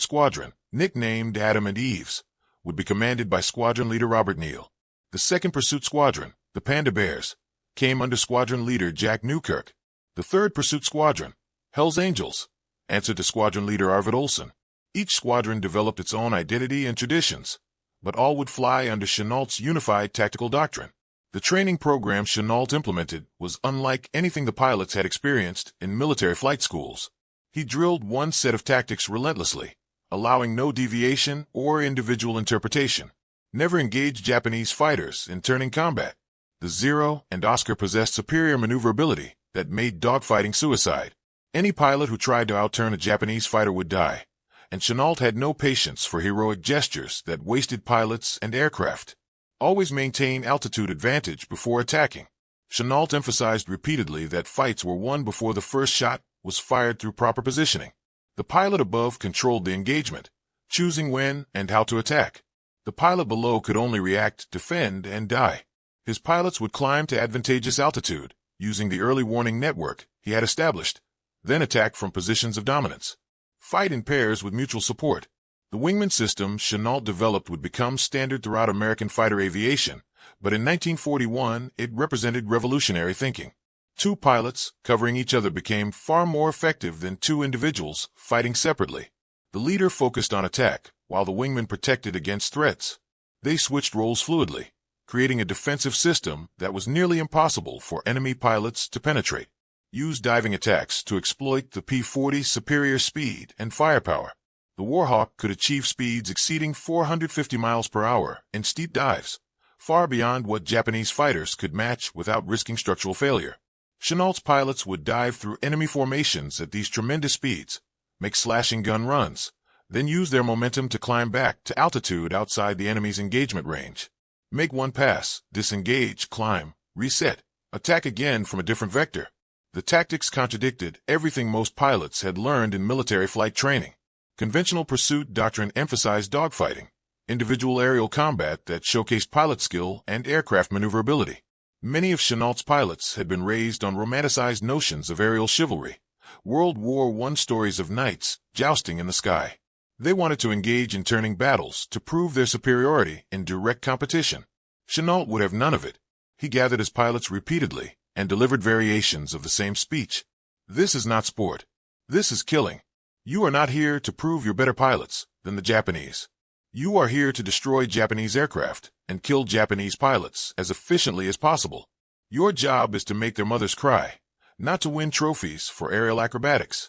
Squadron, nicknamed Adam and Eve's, would be commanded by Squadron Leader Robert Neal. The 2nd Pursuit Squadron, the Panda Bears, came under Squadron Leader Jack Newkirk. The 3rd Pursuit Squadron, Hell's Angels, answered to Squadron Leader Arvid Olsen. Each squadron developed its own identity and traditions, but all would fly under Chennault's unified tactical doctrine. The training program Chennault implemented was unlike anything the pilots had experienced in military flight schools. He drilled one set of tactics relentlessly, allowing no deviation or individual interpretation. Never engaged Japanese fighters in turning combat. The Zero and Oscar possessed superior maneuverability that made dogfighting suicide. Any pilot who tried to outturn a Japanese fighter would die, and Chennault had no patience for heroic gestures that wasted pilots and aircraft. Always maintain altitude advantage before attacking. Chennault emphasized repeatedly that fights were won before the first shot was fired through proper positioning. The pilot above controlled the engagement, choosing when and how to attack. The pilot below could only react, defend, and die. His pilots would climb to advantageous altitude, using the early warning network he had established, then attack from positions of dominance. Fight in pairs with mutual support. The wingman system Chennault developed would become standard throughout American fighter aviation, but in 1941 it represented revolutionary thinking. Two pilots covering each other became far more effective than two individuals fighting separately. The leader focused on attack, while the wingman protected against threats. They switched roles fluidly, creating a defensive system that was nearly impossible for enemy pilots to penetrate. Used diving attacks to exploit the P-40's superior speed and firepower. The Warhawk could achieve speeds exceeding 450 miles per hour in steep dives, far beyond what Japanese fighters could match without risking structural failure. Chennault's pilots would dive through enemy formations at these tremendous speeds, make slashing gun runs, then use their momentum to climb back to altitude outside the enemy's engagement range. Make one pass, disengage, climb, reset, attack again from a different vector. The tactics contradicted everything most pilots had learned in military flight training. Conventional pursuit doctrine emphasized dogfighting, individual aerial combat that showcased pilot skill and aircraft maneuverability. Many of Chennault's pilots had been raised on romanticized notions of aerial chivalry, World War I stories of knights jousting in the sky. They wanted to engage in turning battles to prove their superiority in direct competition. Chennault would have none of it. He gathered his pilots repeatedly and delivered variations of the same speech. This is not sport. This is killing. You are not here to prove you're better pilots than the Japanese. You are here to destroy Japanese aircraft and kill Japanese pilots as efficiently as possible. Your job is to make their mothers cry, not to win trophies for aerial acrobatics.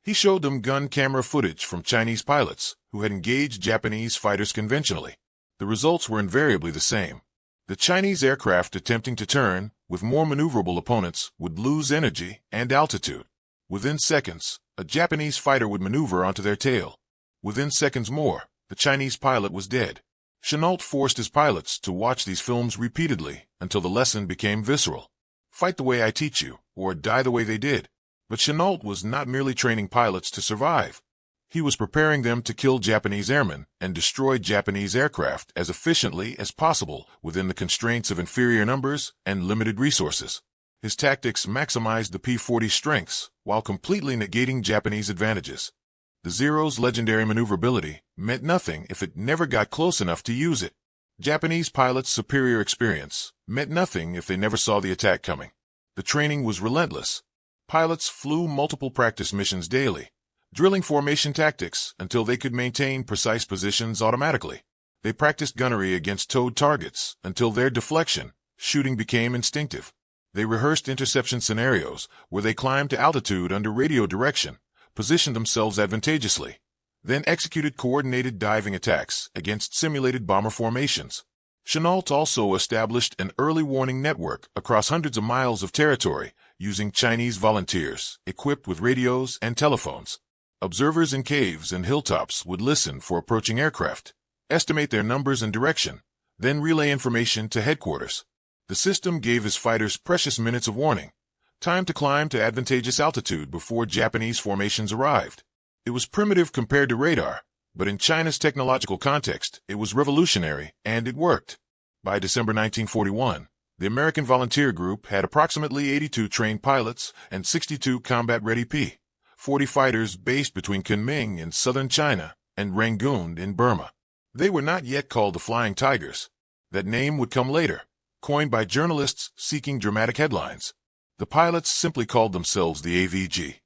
He showed them gun camera footage from Chinese pilots who had engaged Japanese fighters conventionally. The results were invariably the same. The Chinese aircraft attempting to turn with more maneuverable opponents would lose energy and altitude. Within seconds, a Japanese fighter would maneuver onto their tail. Within seconds more, the Chinese pilot was dead. Chennault forced his pilots to watch these films repeatedly until the lesson became visceral. Fight the way I teach you, or die the way they did. But Chennault was not merely training pilots to survive. He was preparing them to kill Japanese airmen and destroy Japanese aircraft as efficiently as possible within the constraints of inferior numbers and limited resources. His tactics maximized the P-40's strengths while completely negating Japanese advantages. The Zero's legendary maneuverability meant nothing if it never got close enough to use it. Japanese pilots' superior experience meant nothing if they never saw the attack coming. The training was relentless. Pilots flew multiple practice missions daily, drilling formation tactics until they could maintain precise positions automatically. They practiced gunnery against towed targets until their deflection shooting became instinctive. They rehearsed interception scenarios where they climbed to altitude under radio direction, positioned themselves advantageously, then executed coordinated diving attacks against simulated bomber formations. Chennault also established an early warning network across hundreds of miles of territory using Chinese volunteers equipped with radios and telephones. Observers in caves and hilltops would listen for approaching aircraft, estimate their numbers and direction, then relay information to headquarters. The system gave his fighters precious minutes of warning, time to climb to advantageous altitude before Japanese formations arrived. It was primitive compared to radar, but in China's technological context, it was revolutionary, and it worked. By December 1941, the American Volunteer Group had approximately 82 trained pilots and 62 combat-ready P-40 fighters based between Kunming in southern China and Rangoon in Burma. They were not yet called the Flying Tigers. That name would come later, coined by journalists seeking dramatic headlines. The pilots simply called themselves the AVG.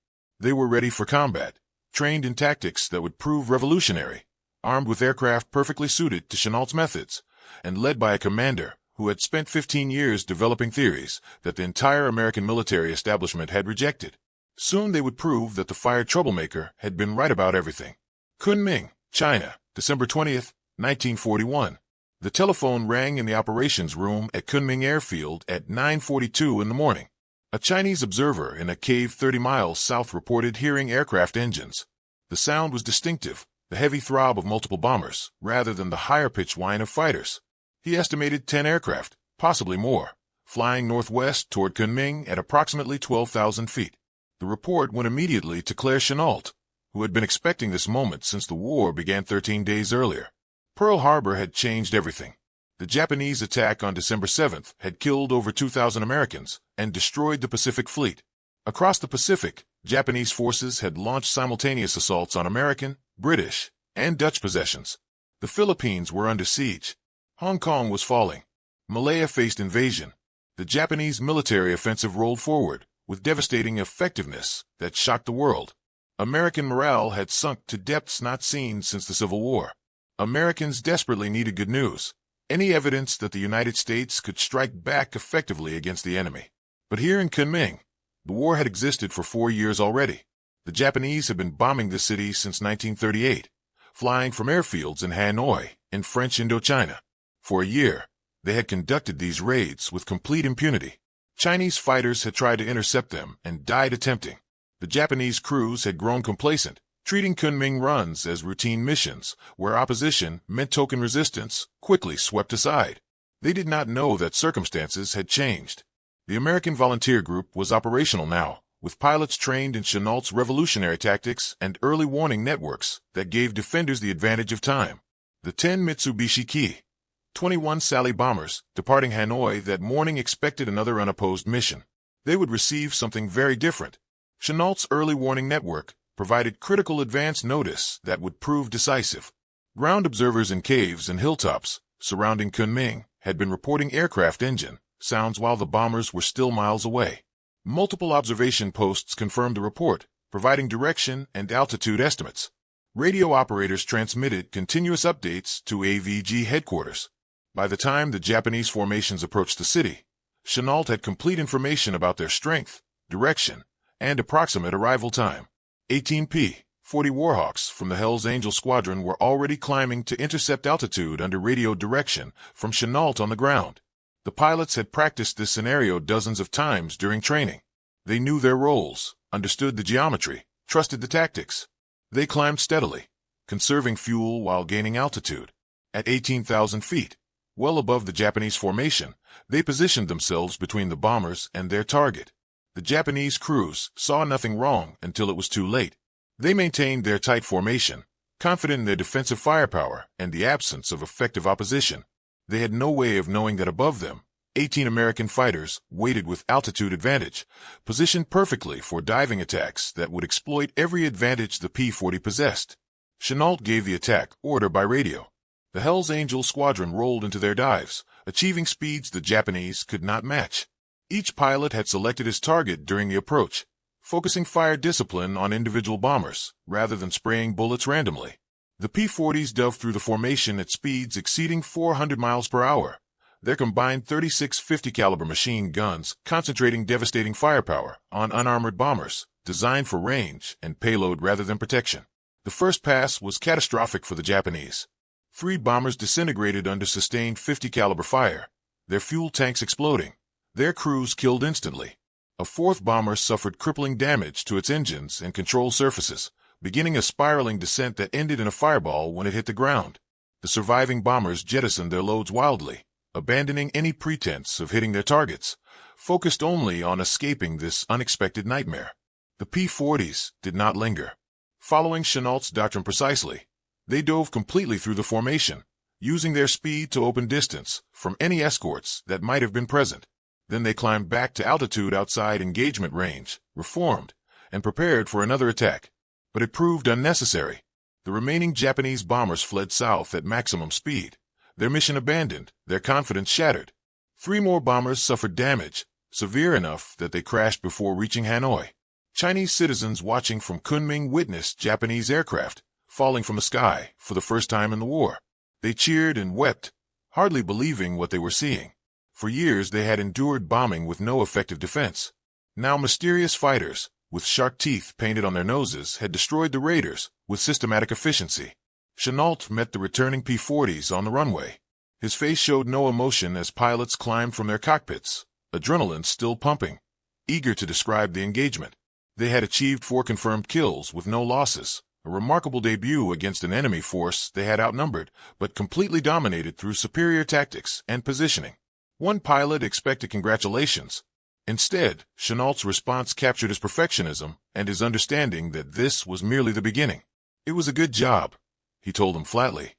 They were ready for combat, trained in tactics that would prove revolutionary, armed with aircraft perfectly suited to Chennault's methods, and led by a commander who had spent 15 years developing theories that the entire American military establishment had rejected. Soon they would prove that the fired troublemaker had been right about everything. Kunming, China, December 20th, 1941. The telephone rang in the operations room at Kunming Airfield at 9:42 in the morning. A Chinese observer in a cave 30 miles south reported hearing aircraft engines. The sound was distinctive, the heavy throb of multiple bombers, rather than the higher-pitched whine of fighters. He estimated 10 aircraft, possibly more, flying northwest toward Kunming at approximately 12,000 feet. The report went immediately to Claire Chennault, who had been expecting this moment since the war began 13 days earlier. Pearl Harbor had changed everything. The Japanese attack on December 7th had killed over 2,000 Americans and destroyed the Pacific Fleet. Across the Pacific, Japanese forces had launched simultaneous assaults on American, British, and Dutch possessions. The Philippines were under siege. Hong Kong was falling. Malaya faced invasion. The Japanese military offensive rolled forward, with devastating effectiveness that shocked the world. American morale had sunk to depths not seen since the Civil War. Americans desperately needed good news, any evidence that the United States could strike back effectively against the enemy. But here in Kunming, the war had existed for 4 years already. The Japanese had been bombing the city since 1938, flying from airfields in Hanoi, in French Indochina. For a year, they had conducted these raids with complete impunity. Chinese fighters had tried to intercept them and died attempting. The Japanese crews had grown complacent, treating Kunming runs as routine missions, where opposition meant token resistance quickly swept aside. They did not know that circumstances had changed. The American volunteer group was operational now, with pilots trained in Chennault's revolutionary tactics and early warning networks that gave defenders the advantage of time. The 10 Mitsubishi Ki-21 Sally bombers, departing Hanoi that morning, expected another unopposed mission. They would receive something very different. Chennault's early warning network provided critical advance notice that would prove decisive. Ground observers in caves and hilltops surrounding Kunming had been reporting aircraft engine sounds while the bombers were still miles away. Multiple observation posts confirmed the report, providing direction and altitude estimates. Radio operators transmitted continuous updates to AVG headquarters. By the time the Japanese formations approached the city, Chennault had complete information about their strength, direction, and approximate arrival time. 18 P-40 Warhawks from the Hells Angel Squadron were already climbing to intercept altitude under radio direction from Chennault on the ground. The pilots had practiced this scenario dozens of times during training. They knew their roles, understood the geometry, trusted the tactics. They climbed steadily, conserving fuel while gaining altitude. At 18,000 feet, well above the Japanese formation, they positioned themselves between the bombers and their target. The Japanese crews saw nothing wrong until it was too late. They maintained their tight formation, confident in their defensive firepower and the absence of effective opposition. They had no way of knowing that above them, 18 American fighters waited with altitude advantage, positioned perfectly for diving attacks that would exploit every advantage the P-40 possessed. Chennault gave the attack order by radio. The Hells Angel Squadron rolled into their dives, achieving speeds the Japanese could not match. Each pilot had selected his target during the approach, focusing fire discipline on individual bombers, rather than spraying bullets randomly. The P-40s dove through the formation at speeds exceeding 400 miles per hour, their combined 36 50-caliber machine guns concentrating devastating firepower on unarmored bombers, designed for range and payload rather than protection. The first pass was catastrophic for the Japanese. 3 bombers disintegrated under sustained 50-caliber fire, their fuel tanks exploding. Their crews killed instantly. A 4th bomber suffered crippling damage to its engines and control surfaces, beginning a spiraling descent that ended in a fireball when it hit the ground. The surviving bombers jettisoned their loads wildly, abandoning any pretense of hitting their targets, focused only on escaping this unexpected nightmare. The P-40s did not linger. Following Chennault's doctrine precisely, they dove completely through the formation, using their speed to open distance from any escorts that might have been present. Then they climbed back to altitude outside engagement range, reformed, and prepared for another attack. But it proved unnecessary. The remaining Japanese bombers fled south at maximum speed, their mission abandoned, their confidence shattered. 3 more bombers suffered damage, severe enough that they crashed before reaching Hanoi. Chinese citizens watching from Kunming witnessed Japanese aircraft falling from the sky for the first time in the war. They cheered and wept, hardly believing what they were seeing. For years they had endured bombing with no effective defense. Now mysterious fighters, with shark teeth painted on their noses, had destroyed the raiders with systematic efficiency. Chennault met the returning P-40s on the runway. His face showed no emotion as pilots climbed from their cockpits, adrenaline still pumping, eager to describe the engagement. They had achieved 4 confirmed kills with no losses, a remarkable debut against an enemy force they had outnumbered, but completely dominated through superior tactics and positioning. One pilot expected congratulations. Instead, Chennault's response captured his perfectionism and his understanding that this was merely the beginning. It was a good job, he told them flatly,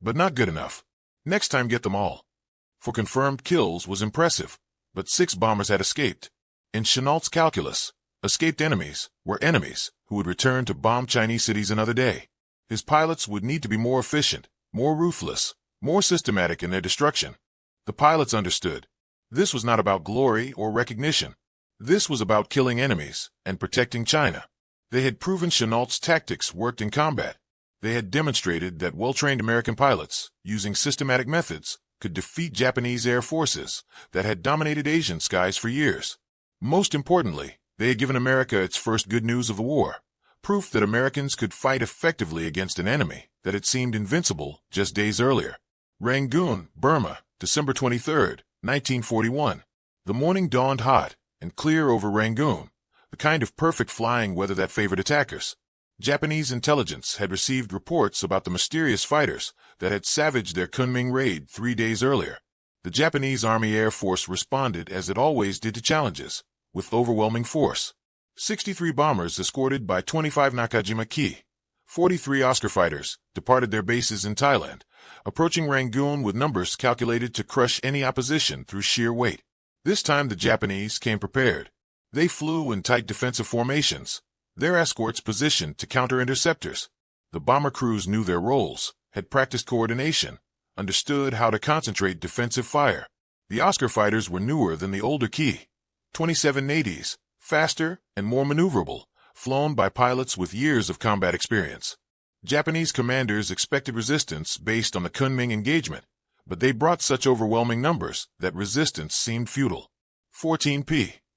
but not good enough. Next time get them all. for confirmed kills was impressive, but 6 bombers had escaped. In Chennault's calculus, escaped enemies were enemies who would return to bomb Chinese cities another day. His pilots would need to be more efficient, more ruthless, more systematic in their destruction. The pilots understood. This was not about glory or recognition. This was about killing enemies and protecting China. They had proven Chennault's tactics worked in combat. They had demonstrated that well-trained American pilots, using systematic methods, could defeat Japanese air forces that had dominated Asian skies for years. Most importantly, they had given America its first good news of the war, proof that Americans could fight effectively against an enemy that had seemed invincible just days earlier. Rangoon, Burma, December 23, 1941. The morning dawned hot and clear over Rangoon, the kind of perfect flying weather that favored attackers. Japanese intelligence had received reports about the mysterious fighters that had savaged their Kunming raid 3 days earlier. The Japanese Army Air Force responded as it always did to challenges, with overwhelming force. 63 bombers escorted by 25 Nakajima-ki, 43 Oscar fighters, departed their bases in Thailand, approaching Rangoon with numbers calculated to crush any opposition through sheer weight. This time the Japanese came prepared. They flew in tight defensive formations, their escorts positioned to counter interceptors. The bomber crews knew their roles, had practiced coordination, understood how to concentrate defensive fire. The Oscar fighters were newer than the older Ki, 2780s, faster and more maneuverable, flown by pilots with years of combat experience. Japanese commanders expected resistance based on the Kunming engagement, but they brought such overwhelming numbers that resistance seemed futile. 14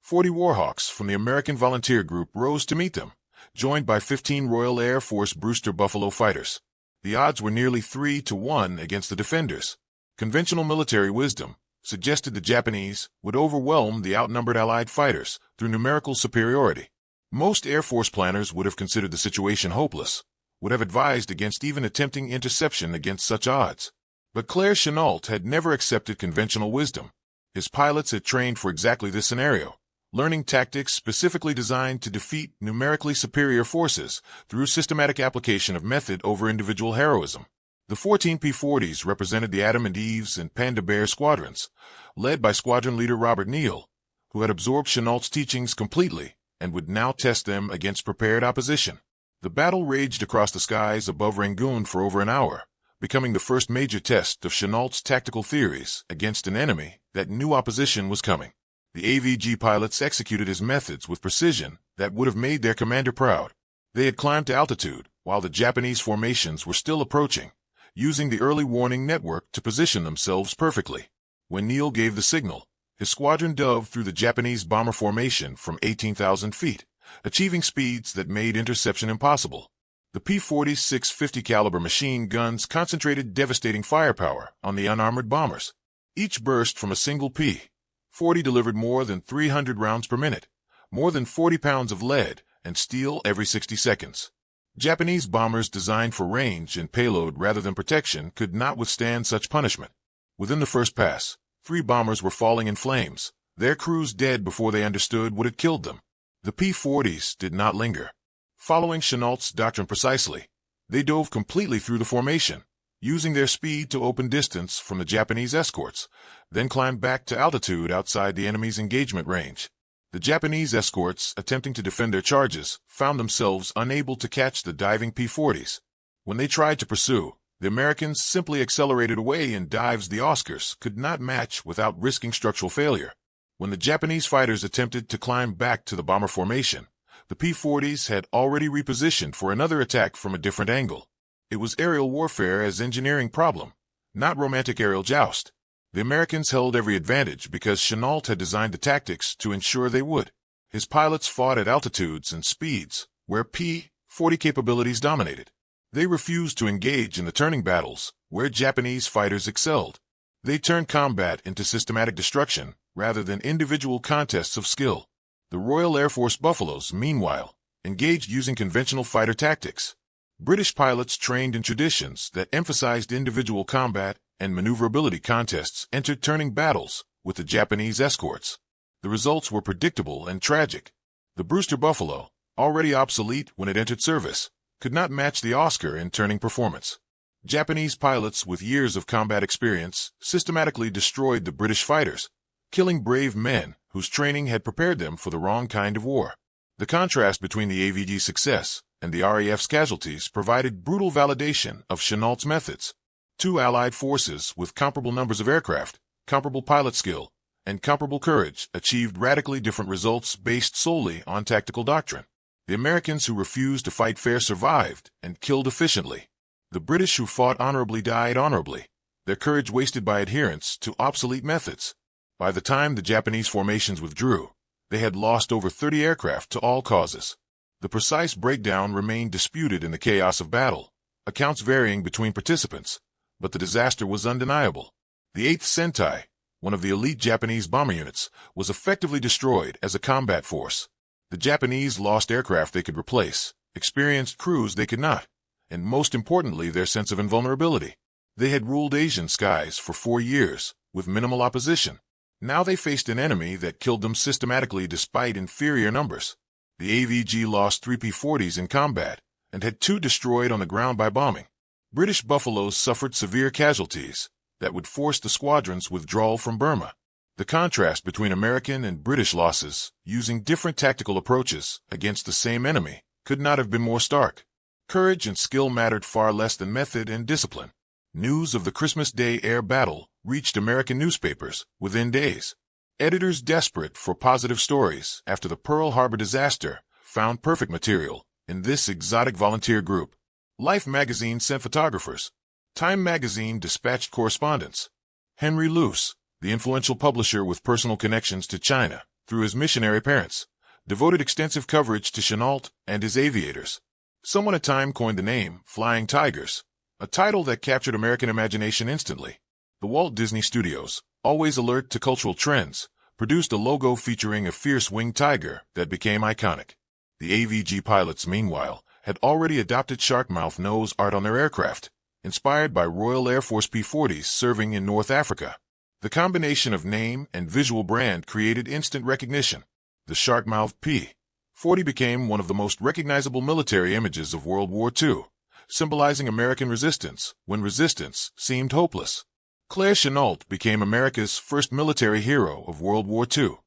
40 Warhawks from the American Volunteer Group rose to meet them, joined by 15 Royal Air Force Brewster Buffalo fighters. The odds were nearly 3-1 against the defenders. Conventional military wisdom suggested the Japanese would overwhelm the outnumbered Allied fighters through numerical superiority. Most Air Force planners would have considered the situation hopeless, would have advised against even attempting interception against such odds. But Claire Chennault had never accepted conventional wisdom. His pilots had trained for exactly this scenario, learning tactics specifically designed to defeat numerically superior forces through systematic application of method over individual heroism. The 14 P-40s represented the Adam and Eve's and Panda Bear squadrons, led by squadron leader Robert Neal, who had absorbed Chennault's teachings completely and would now test them against prepared opposition. The battle raged across the skies above Rangoon for over an hour, becoming the first major test of Chennault's tactical theories against an enemy that knew opposition was coming. The AVG pilots executed his methods with precision that would have made their commander proud. They had climbed to altitude while the Japanese formations were still approaching, using the early warning network to position themselves perfectly. When Neal gave the signal, his squadron dove through the Japanese bomber formation from 18,000 feet, achieving speeds that made interception impossible. The P-40's 650 caliber machine guns concentrated devastating firepower on the unarmored bombers. Each burst from a single P-40 delivered more than 300 rounds per minute, more than 40 pounds of lead and steel every 60 seconds. Japanese bombers designed for range and payload rather than protection could not withstand such punishment. Within the first pass, 3 bombers were falling in flames, their crews dead before they understood what had killed them. The P-40s did not linger. Following Chennault's doctrine precisely, they dove completely through the formation, using their speed to open distance from the Japanese escorts, then climbed back to altitude outside the enemy's engagement range. The Japanese escorts, attempting to defend their charges, found themselves unable to catch the diving P-40s. When they tried to pursue, the Americans simply accelerated away in dives the Oscars could not match without risking structural failure. When the Japanese fighters attempted to climb back to the bomber formation, the P-40s had already repositioned for another attack from a different angle. It was aerial warfare as engineering problem, not romantic aerial joust. The Americans held every advantage because Chennault had designed the tactics to ensure they would. His pilots fought at altitudes and speeds where P-40 capabilities dominated. They refused to engage in the turning battles where Japanese fighters excelled. They turned combat into systematic destruction rather than individual contests of skill. The Royal Air Force Buffaloes, meanwhile, engaged using conventional fighter tactics. British pilots trained in traditions that emphasized individual combat and maneuverability contests entered turning battles with the Japanese escorts. The results were predictable and tragic. The Brewster Buffalo, already obsolete when it entered service, could not match the Oscar in turning performance. Japanese pilots with years of combat experience systematically destroyed the British fighters, killing brave men whose training had prepared them for the wrong kind of war. The contrast between the AVG's success and the RAF's casualties provided brutal validation of Chennault's methods. Two Allied forces with comparable numbers of aircraft, comparable pilot skill, and comparable courage achieved radically different results based solely on tactical doctrine. The Americans who refused to fight fair survived and killed efficiently. The British who fought honorably died honorably, their courage wasted by adherence to obsolete methods. By the time the Japanese formations withdrew, they had lost over 30 aircraft to all causes. The precise breakdown remained disputed in the chaos of battle, accounts varying between participants, but the disaster was undeniable. The 8th Sentai, one of the elite Japanese bomber units, was effectively destroyed as a combat force. The Japanese lost aircraft they could replace, experienced crews they could not, and most importantly their sense of invulnerability. They had ruled Asian skies for 4 years, with minimal opposition. Now they faced an enemy that killed them systematically despite inferior numbers. The AVG lost 3 P-40s in combat, and had 2 destroyed on the ground by bombing. British Buffaloes suffered severe casualties that would force the squadron's withdrawal from Burma. The contrast between American and British losses, using different tactical approaches against the same enemy, could not have been more stark. Courage and skill mattered far less than method and discipline. News of the Christmas Day air battle reached American newspapers within days. Editors desperate for positive stories after the Pearl Harbor disaster found perfect material in this exotic volunteer group. Life magazine sent photographers. Time magazine dispatched correspondents. Henry Luce, the influential publisher with personal connections to China through his missionary parents, devoted extensive coverage to Chennault and his aviators. Someone at Time coined the name Flying Tigers, a title that captured American imagination instantly. The Walt Disney Studios, always alert to cultural trends, produced a logo featuring a fierce winged tiger that became iconic. The AVG pilots, meanwhile, had already adopted shark-mouth nose art on their aircraft, inspired by Royal Air Force P-40s serving in North Africa. The combination of name and visual brand created instant recognition. The shark-mouth P-40 became one of the most recognizable military images of World War II, symbolizing American resistance when resistance seemed hopeless. Claire Chennault became America's first military hero of World War II.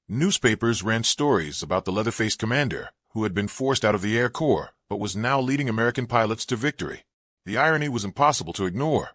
Newspapers ran stories about the leather-faced commander who had been forced out of the Air Corps but was now leading American pilots to victory. The irony was impossible to ignore.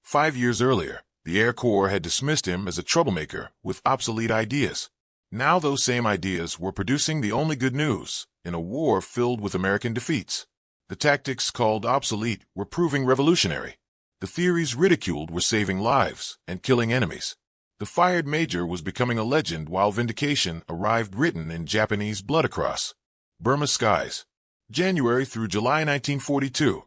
5 years earlier, the Air Corps had dismissed him as a troublemaker with obsolete ideas. Now those same ideas were producing the only good news in a war filled with American defeats. The tactics called obsolete were proving revolutionary. The theories ridiculed were saving lives and killing enemies. The fired major was becoming a legend while vindication arrived written in Japanese blood across Burma skies. January through July 1942.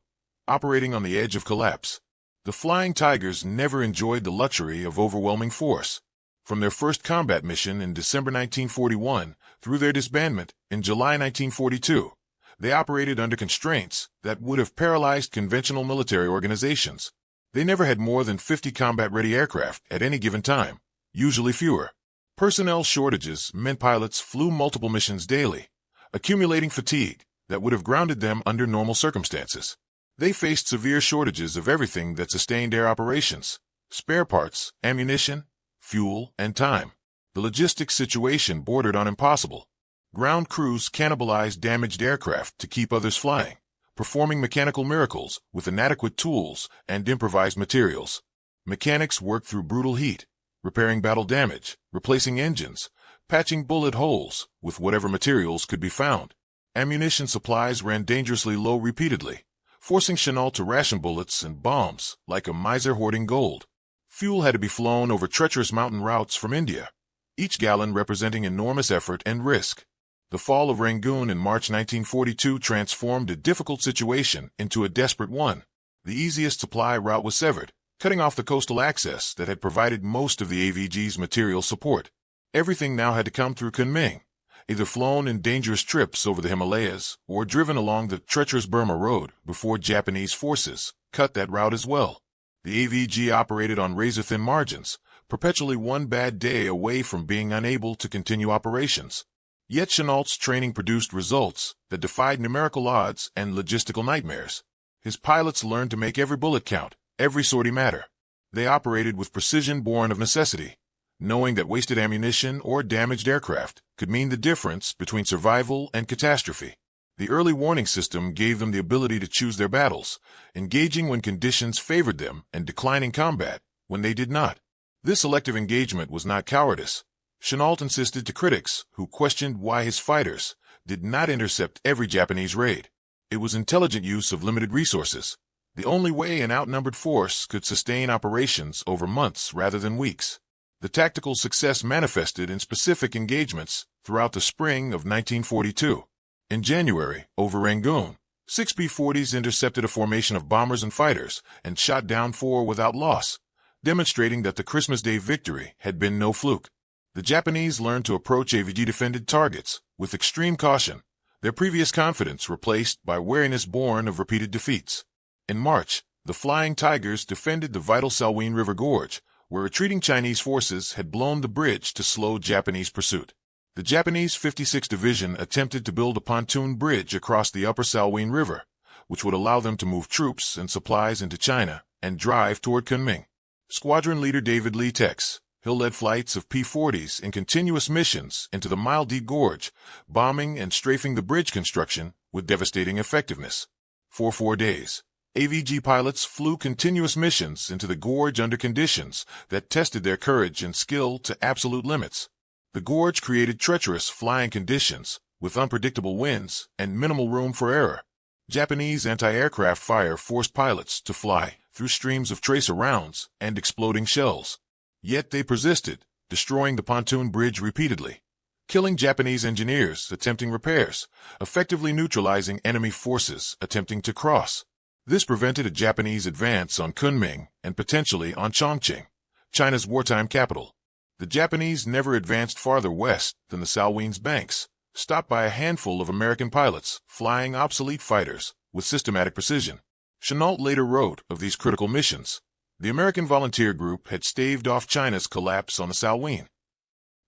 Operating on the edge of collapse. The Flying Tigers never enjoyed the luxury of overwhelming force. From their first combat mission in December 1941 through their disbandment in July 1942, they operated under constraints that would have paralyzed conventional military organizations. They never had more than 50 combat-ready aircraft at any given time, usually fewer. Personnel shortages meant pilots flew multiple missions daily, accumulating fatigue that would have grounded them under normal circumstances. They faced severe shortages of everything that sustained air operations: spare parts, ammunition, fuel, and time. The logistics situation bordered on impossible. Ground crews cannibalized damaged aircraft to keep others flying, performing mechanical miracles with inadequate tools and improvised materials. Mechanics worked through brutal heat, repairing battle damage, replacing engines, patching bullet holes with whatever materials could be found. Ammunition supplies ran dangerously low repeatedly, forcing Chennault to ration bullets and bombs like a miser hoarding gold. Fuel had to be flown over treacherous mountain routes from India, each gallon representing enormous effort and risk. The fall of Rangoon in March 1942 transformed a difficult situation into a desperate one. The easiest supply route was severed, cutting off the coastal access that had provided most of the AVG's material support. Everything now had to come through Kunming, either flown in dangerous trips over the Himalayas or driven along the treacherous Burma Road before Japanese forces cut that route as well. The AVG operated on razor-thin margins, perpetually one bad day away from being unable to continue operations. Yet Chennault's training produced results that defied numerical odds and logistical nightmares. His pilots learned to make every bullet count, every sortie matter. They operated with precision born of necessity, knowing that wasted ammunition or damaged aircraft could mean the difference between survival and catastrophe. The early warning system gave them the ability to choose their battles, engaging when conditions favored them and declining combat when they did not. This selective engagement was not cowardice. Chennault insisted to critics who questioned why his fighters did not intercept every Japanese raid. It was intelligent use of limited resources, the only way an outnumbered force could sustain operations over months rather than weeks. The tactical success manifested in specific engagements throughout the spring of 1942. In January, over Rangoon, 6 P-40s intercepted a formation of bombers and fighters and shot down 4 without loss, demonstrating that the Christmas Day victory had been no fluke. The Japanese learned to approach AVG-defended targets with extreme caution, their previous confidence replaced by wariness born of repeated defeats. In March, the Flying Tigers defended the vital Salween River Gorge, where retreating Chinese forces had blown the bridge to slow Japanese pursuit. The Japanese 56th Division attempted to build a pontoon bridge across the upper Salween River, which would allow them to move troops and supplies into China and drive toward Kunming. Squadron leader David Lee Tex Hill led flights of P-40s in continuous missions into the Mile Deep Gorge, bombing and strafing the bridge construction with devastating effectiveness. For 4 days, AVG pilots flew continuous missions into the gorge under conditions that tested their courage and skill to absolute limits. The gorge created treacherous flying conditions with unpredictable winds and minimal room for error. Japanese anti-aircraft fire forced pilots to fly through streams of tracer rounds and exploding shells. Yet they persisted, destroying the pontoon bridge repeatedly, killing Japanese engineers attempting repairs, effectively neutralizing enemy forces attempting to cross. This prevented a Japanese advance on Kunming and potentially on Chongqing, China's wartime capital. The Japanese never advanced farther west than the Salween's banks, stopped by a handful of American pilots flying obsolete fighters with systematic precision. Chennault later wrote of these critical missions. The American volunteer group had staved off China's collapse on the Salween.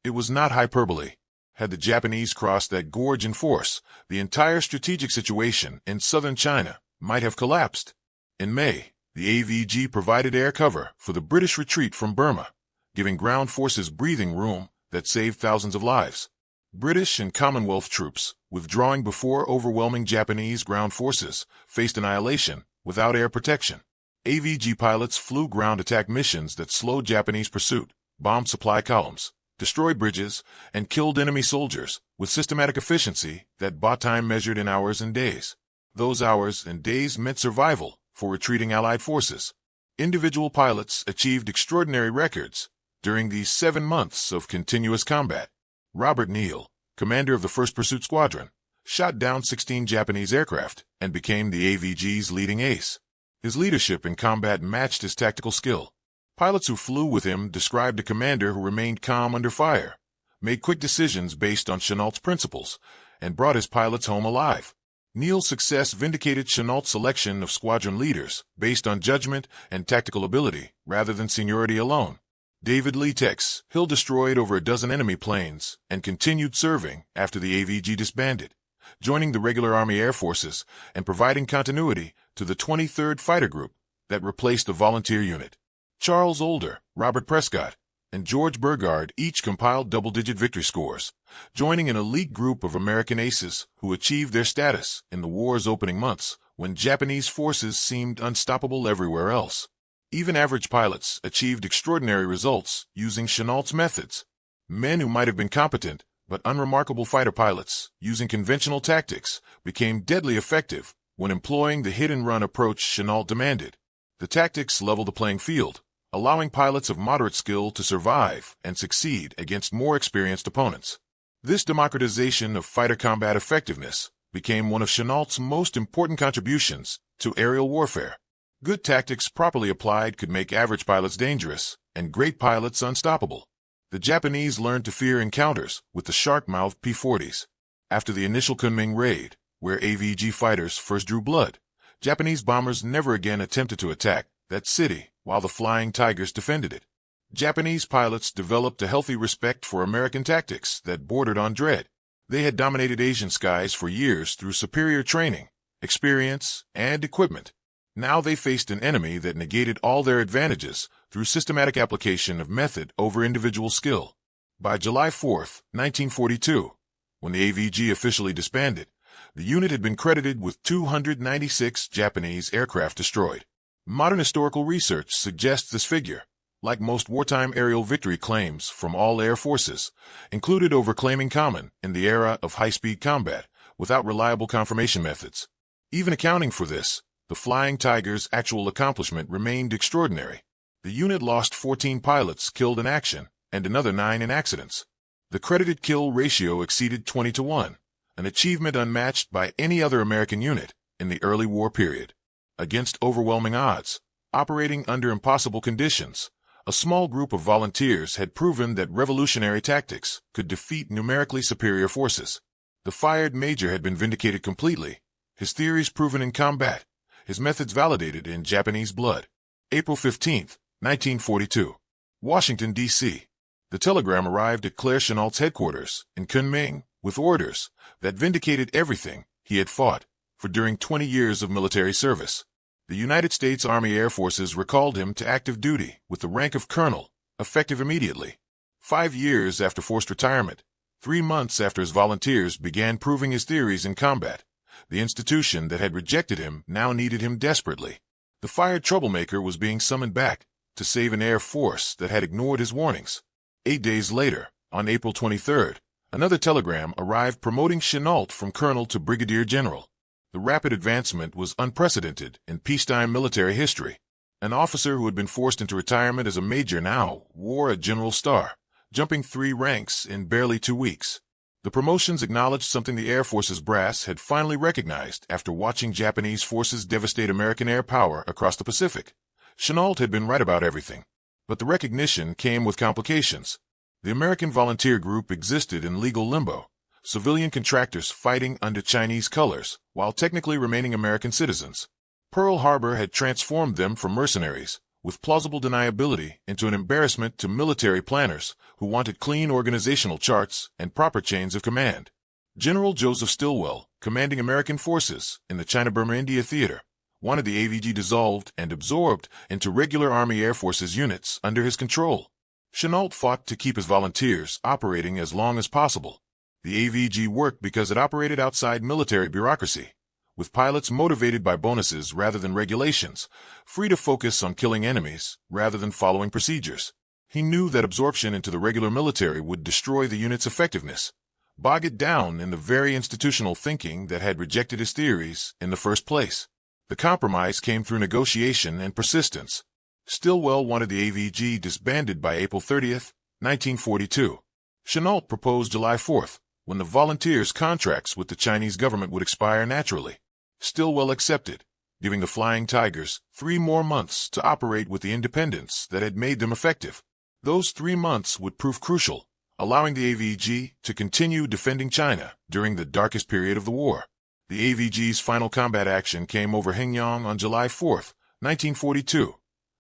It was not hyperbole. Had the Japanese crossed that gorge in force, the entire strategic situation in southern China might have collapsed. In May, the AVG provided air cover for the British retreat from Burma, giving ground forces breathing room that saved thousands of lives. British and Commonwealth troops, withdrawing before overwhelming Japanese ground forces, faced annihilation without air protection. AVG pilots flew ground attack missions that slowed Japanese pursuit, bombed supply columns, destroyed bridges, and killed enemy soldiers with systematic efficiency that bought time measured in hours and days. Those hours and days meant survival for retreating Allied forces. Individual pilots achieved extraordinary records during these 7 months of continuous combat. Robert Neal, commander of the 1st Pursuit Squadron, shot down 16 Japanese aircraft and became the AVG's leading ace. His leadership in combat matched his tactical skill. Pilots who flew with him described a commander who remained calm under fire, made quick decisions based on Chennault's principles, and brought his pilots home alive. Neal's success vindicated Chennault's selection of squadron leaders based on judgment and tactical ability rather than seniority alone. David Lee Tex Hill destroyed over a dozen enemy planes and continued serving after the AVG disbanded, joining the regular Army Air Forces and providing continuity to the 23rd Fighter Group that replaced the volunteer unit. Charles Older, Robert Prescott, and George Burgard each compiled double-digit victory scores, joining an elite group of American aces who achieved their status in the war's opening months when Japanese forces seemed unstoppable everywhere else. Even average pilots achieved extraordinary results using Chennault's methods. Men who might have been competent but unremarkable fighter pilots using conventional tactics became deadly effective when employing the hit-and-run approach Chennault demanded. The tactics leveled the playing field, allowing pilots of moderate skill to survive and succeed against more experienced opponents. This democratization of fighter combat effectiveness became one of Chennault's most important contributions to aerial warfare. Good tactics properly applied could make average pilots dangerous and great pilots unstoppable. The Japanese learned to fear encounters with the shark-mouthed P-40s. After the initial Kunming raid, where AVG fighters first drew blood, Japanese bombers never again attempted to attack that city while the Flying Tigers defended it. Japanese pilots developed a healthy respect for American tactics that bordered on dread. They had dominated Asian skies for years through superior training, experience, and equipment. Now they faced an enemy that negated all their advantages through systematic application of method over individual skill. By July 4, 1942, when the AVG officially disbanded, the unit had been credited with 296 Japanese aircraft destroyed. Modern historical research suggests this figure, like most wartime aerial victory claims from all air forces, included overclaiming common in the era of high-speed combat without reliable confirmation methods. Even accounting for this, the Flying Tiger's actual accomplishment remained extraordinary. The unit lost 14 pilots killed in action and another 9 in accidents. The credited kill ratio exceeded 20-1, an achievement unmatched by any other American unit in the early war period. Against overwhelming odds, operating under impossible conditions, a small group of volunteers had proven that revolutionary tactics could defeat numerically superior forces. The fired major had been vindicated completely, his theories proven in combat, his methods validated in Japanese blood. April 15, 1942. Washington, D.C. The telegram arrived at Claire Chennault's headquarters in Kunming with orders that vindicated everything he had fought for during 20 years of military service. The United States Army Air Forces recalled him to active duty with the rank of colonel, effective immediately. 5 years after forced retirement, 3 months after his volunteers began proving his theories in combat, the institution that had rejected him now needed him desperately. The fired troublemaker was being summoned back to save an air force that had ignored his warnings. 8 days later, on April 23, another telegram arrived promoting Chennault from colonel to brigadier general. The rapid advancement was unprecedented in peacetime military history. An officer who had been forced into retirement as a major now wore a general star, jumping 3 ranks in barely 2 weeks. The promotions acknowledged something the Air Force's brass had finally recognized after watching Japanese forces devastate American air power across the Pacific. Chennault had been right about everything, but the recognition came with complications. The American volunteer group existed in legal limbo, civilian contractors fighting under Chinese colors while technically remaining American citizens. Pearl Harbor had transformed them from mercenaries, with plausible deniability, into an embarrassment to military planners who wanted clean organizational charts and proper chains of command. General Joseph Stilwell, commanding American forces in the China-Burma-India theater, wanted the AVG dissolved and absorbed into regular Army Air Forces units under his control. Chennault fought to keep his volunteers operating as long as possible. The AVG worked because it operated outside military bureaucracy, with pilots motivated by bonuses rather than regulations, free to focus on killing enemies rather than following procedures. He knew that absorption into the regular military would destroy the unit's effectiveness, bog it down in the very institutional thinking that had rejected his theories in the first place. The compromise came through negotiation and persistence. Stilwell wanted the AVG disbanded by April 30, 1942. Chennault proposed July 4, when the volunteers' contracts with the Chinese government would expire naturally. Stilwell accepted, giving the Flying Tigers 3 more months to operate with the independence that had made them effective. Those 3 months would prove crucial, allowing the AVG to continue defending China during the darkest period of the war. The AVG's final combat action came over Hengyang on July 4, 1942,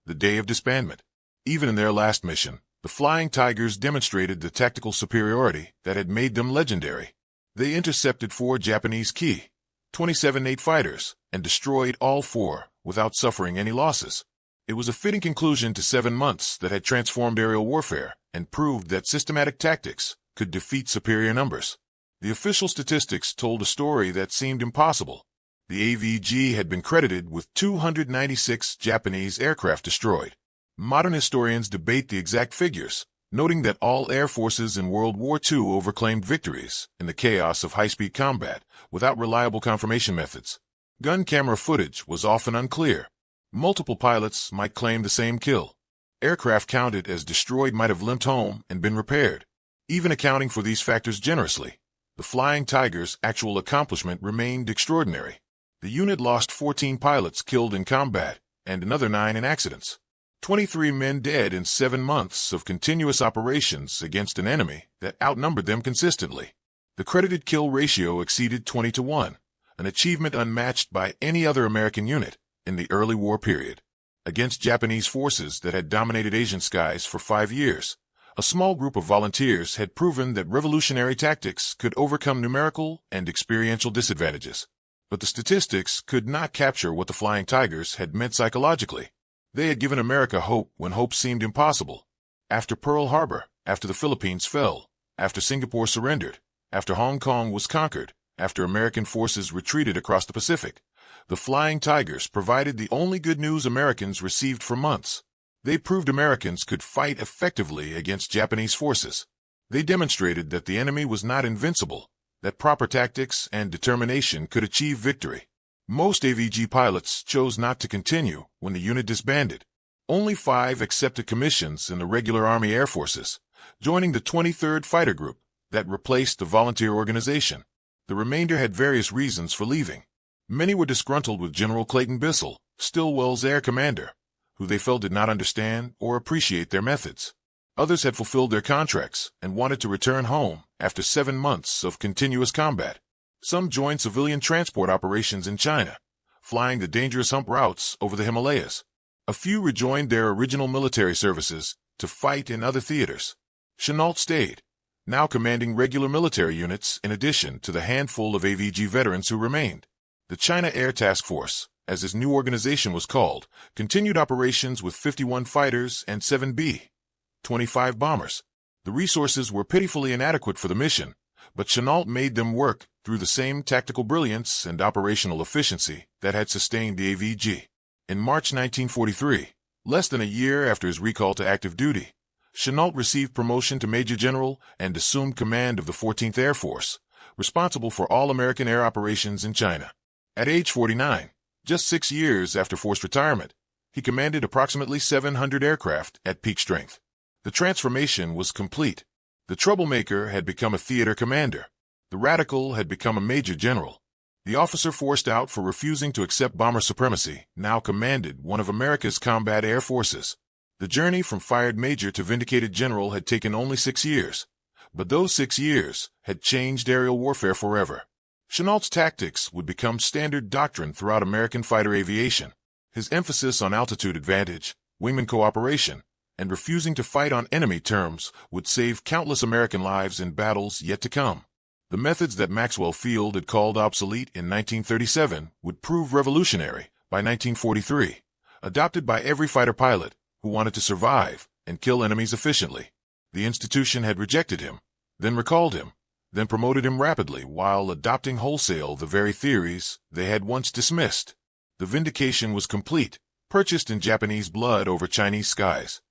the day of disbandment. Even in their last mission, the Flying Tigers demonstrated the tactical superiority that had made them legendary. They intercepted 4 Japanese Ki-27-8 fighters and destroyed all 4 without suffering any losses. It was a fitting conclusion to 7 months that had transformed aerial warfare and proved that systematic tactics could defeat superior numbers. The official statistics told a story that seemed impossible. The AVG had been credited with 296 Japanese aircraft destroyed. Modern historians debate the exact figures, noting that all air forces in World War II overclaimed victories in the chaos of high-speed combat without reliable confirmation methods. Gun camera footage was often unclear. Multiple pilots might claim the same kill. Aircraft counted as destroyed might have limped home and been repaired. Even accounting for these factors generously, the Flying Tiger's actual accomplishment remained extraordinary. The unit lost 14 pilots killed in combat and another 9 in accidents. 23 men dead in 7 months of continuous operations against an enemy that outnumbered them consistently. The credited kill ratio exceeded 20-1, an achievement unmatched by any other American unit in the early war period. Against Japanese forces that had dominated Asian skies for 5 years, a small group of volunteers had proven that revolutionary tactics could overcome numerical and experiential disadvantages. But the statistics could not capture what the Flying Tigers had meant psychologically. They had given America hope when hope seemed impossible. After Pearl Harbor, after the Philippines fell, after Singapore surrendered, after Hong Kong was conquered, after American forces retreated across the Pacific, the Flying Tigers provided the only good news Americans received for months. They proved Americans could fight effectively against Japanese forces. They demonstrated that the enemy was not invincible, that proper tactics and determination could achieve victory. Most AVG pilots chose not to continue when the unit disbanded. Only 5 accepted commissions in the regular Army Air Forces, joining the 23rd Fighter Group that replaced the volunteer organization. The remainder had various reasons for leaving. Many were disgruntled with General Clayton Bissell, Stilwell's air commander, who they felt did not understand or appreciate their methods. Others had fulfilled their contracts and wanted to return home after 7 months of continuous combat. Some joined civilian transport operations in China, flying the dangerous hump routes over the Himalayas. A few rejoined their original military services to fight in other theaters. Chennault stayed, now commanding regular military units in addition to the handful of AVG veterans who remained. The China Air Task Force, as his new organization was called, continued operations with 51 fighters and 7 B-25 bombers. The resources were pitifully inadequate for the mission, but Chennault made them work through the same tactical brilliance and operational efficiency that had sustained the AVG. In March 1943, less than a year after his recall to active duty, Chennault received promotion to Major General and assumed command of the 14th Air Force, responsible for all American air operations in China. At age 49, just 6 years after forced retirement, he commanded approximately 700 aircraft at peak strength. The transformation was complete. The troublemaker had become a theater commander. The radical had become a major general. The officer forced out for refusing to accept bomber supremacy now commanded one of America's combat air forces. The journey from fired major to vindicated general had taken only 6 years, but those 6 years had changed aerial warfare forever. Chennault's tactics would become standard doctrine throughout American fighter aviation. His emphasis on altitude advantage, wingman cooperation, and refusing to fight on enemy terms would save countless American lives in battles yet to come. The methods that Maxwell Field had called obsolete in 1937 would prove revolutionary by 1943, adopted by every fighter pilot who wanted to survive and kill enemies efficiently. The institution had rejected him, then recalled him, then promoted him rapidly while adopting wholesale the very theories they had once dismissed. The vindication was complete, purchased in Japanese blood over Chinese skies.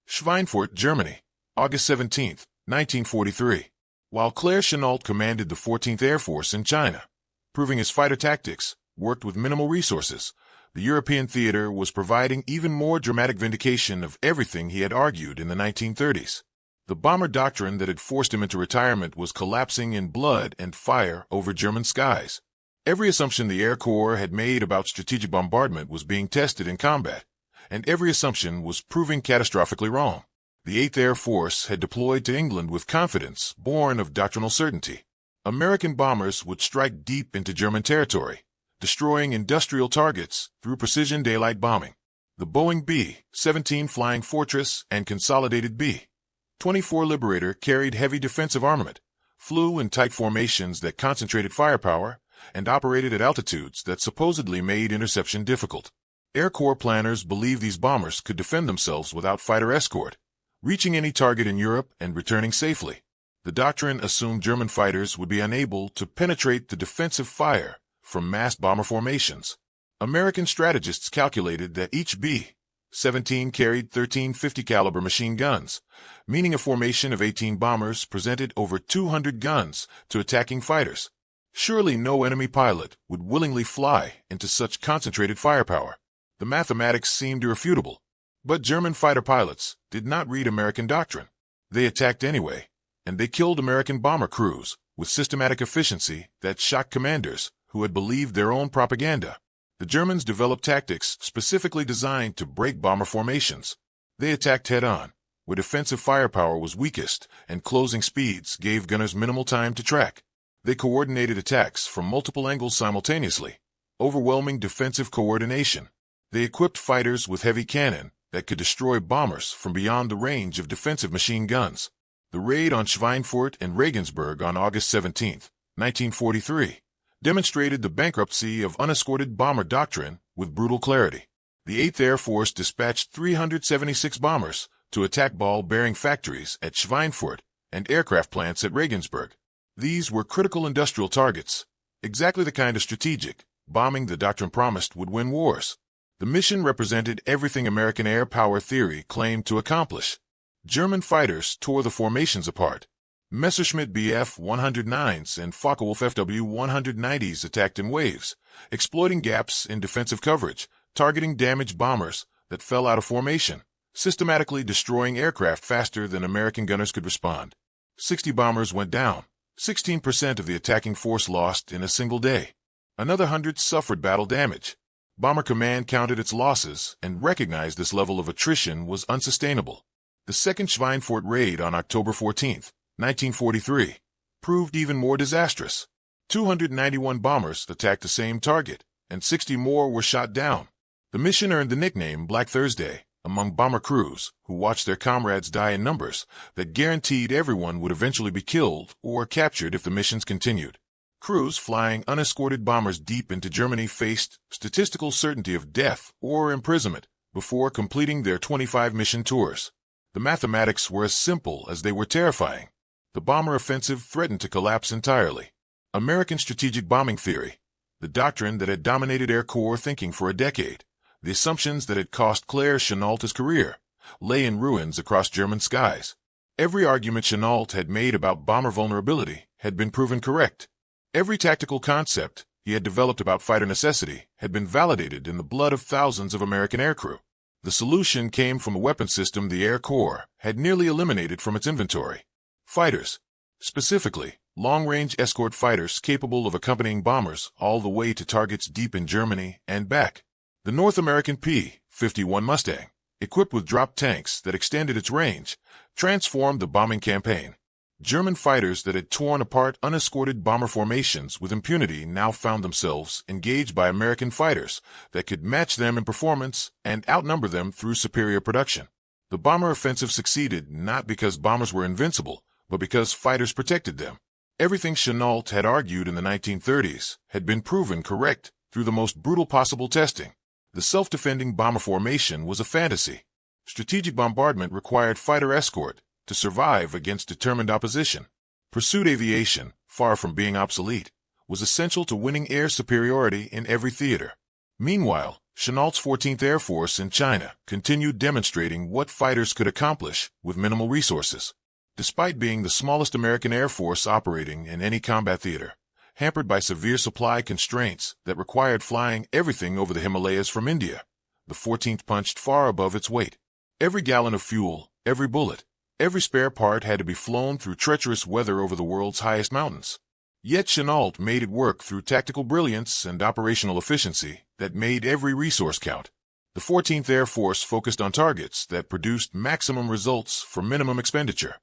Schweinfurt, Germany, August 17, 1943. While Claire Chennault commanded the 14th Air Force in China, proving his fighter tactics worked with minimal resources, the European theater was providing even more dramatic vindication of everything he had argued in the 1930s. The bomber doctrine that had forced him into retirement was collapsing in blood and fire over German skies. Every assumption the Air Corps had made about strategic bombardment was being tested in combat, and every assumption was proving catastrophically wrong. The 8th Air Force had deployed to England with confidence born of doctrinal certainty. American bombers would strike deep into German territory, destroying industrial targets through precision daylight bombing. The Boeing B-17 Flying Fortress and Consolidated B-24 Liberator carried heavy defensive armament, flew in tight formations that concentrated firepower, and operated at altitudes that supposedly made interception difficult. Air Corps planners believed these bombers could defend themselves without fighter escort, reaching any target in Europe and returning safely. The doctrine assumed German fighters would be unable to penetrate the defensive fire from massed bomber formations. American strategists calculated that each B-17 carried 13 50-caliber machine guns, meaning a formation of 18 bombers presented over 200 guns to attacking fighters. Surely no enemy pilot would willingly fly into such concentrated firepower. The mathematics seemed irrefutable. But German fighter pilots did not read American doctrine. They attacked anyway, and they killed American bomber crews with systematic efficiency that shocked commanders who had believed their own propaganda. The Germans developed tactics specifically designed to break bomber formations. They attacked head-on, where defensive firepower was weakest and closing speeds gave gunners minimal time to track. They coordinated attacks from multiple angles simultaneously, overwhelming defensive coordination. They equipped fighters with heavy cannon that could destroy bombers from beyond the range of defensive machine guns. The raid on Schweinfurt and Regensburg on August 17, 1943, demonstrated the bankruptcy of unescorted bomber doctrine with brutal clarity. The 8th Air Force dispatched 376 bombers to attack ball-bearing factories at Schweinfurt and aircraft plants at Regensburg. These were critical industrial targets, exactly the kind of strategic bombing the doctrine promised would win wars. The mission represented everything American air power theory claimed to accomplish. German fighters tore the formations apart. Messerschmitt Bf-109s and Focke-Wulf Fw-190s attacked in waves, exploiting gaps in defensive coverage, targeting damaged bombers that fell out of formation, systematically destroying aircraft faster than American gunners could respond. 60 bombers went down, 16% of the attacking force lost in a single day. Another 100 suffered battle damage. Bomber Command counted its losses and recognized this level of attrition was unsustainable. The second Schweinfurt raid on October 14, 1943, proved even more disastrous. 291 bombers attacked the same target, and 60 more were shot down. The mission earned the nickname Black Thursday among bomber crews who watched their comrades die in numbers that guaranteed everyone would eventually be killed or captured if the missions continued. Crews flying unescorted bombers deep into Germany faced statistical certainty of death or imprisonment before completing their 25 mission tours. The mathematics were as simple as they were terrifying. The bomber offensive threatened to collapse entirely. American strategic bombing theory, the doctrine that had dominated Air Corps thinking for a decade, the assumptions that had cost Claire Chennault his career, lay in ruins across German skies. Every argument Chennault had made about bomber vulnerability had been proven correct. Every tactical concept he had developed about fighter necessity had been validated in the blood of thousands of American aircrew. The solution came from a weapon system the Air Corps had nearly eliminated from its inventory. Fighters. Specifically, long-range escort fighters capable of accompanying bombers all the way to targets deep in Germany and back. The North American P-51 Mustang, equipped with drop tanks that extended its range, transformed the bombing campaign. German fighters that had torn apart unescorted bomber formations with impunity now found themselves engaged by American fighters that could match them in performance and outnumber them through superior production. The bomber offensive succeeded not because bombers were invincible, but because fighters protected them. Everything Chennault had argued in the 1930s had been proven correct through the most brutal possible testing. The self-defending bomber formation was a fantasy. Strategic bombardment required fighter escort to survive against determined opposition. Pursuit aviation, far from being obsolete, was essential to winning air superiority in every theater. Meanwhile, Chennault's 14th Air Force in China continued demonstrating what fighters could accomplish with minimal resources. Despite being the smallest American Air Force operating in any combat theater, hampered by severe supply constraints that required flying everything over the Himalayas from India, the 14th punched far above its weight. Every gallon of fuel, every bullet, every spare part had to be flown through treacherous weather over the world's highest mountains. Yet Chennault made it work through tactical brilliance and operational efficiency that made every resource count. The 14th Air Force focused on targets that produced maximum results for minimum expenditure.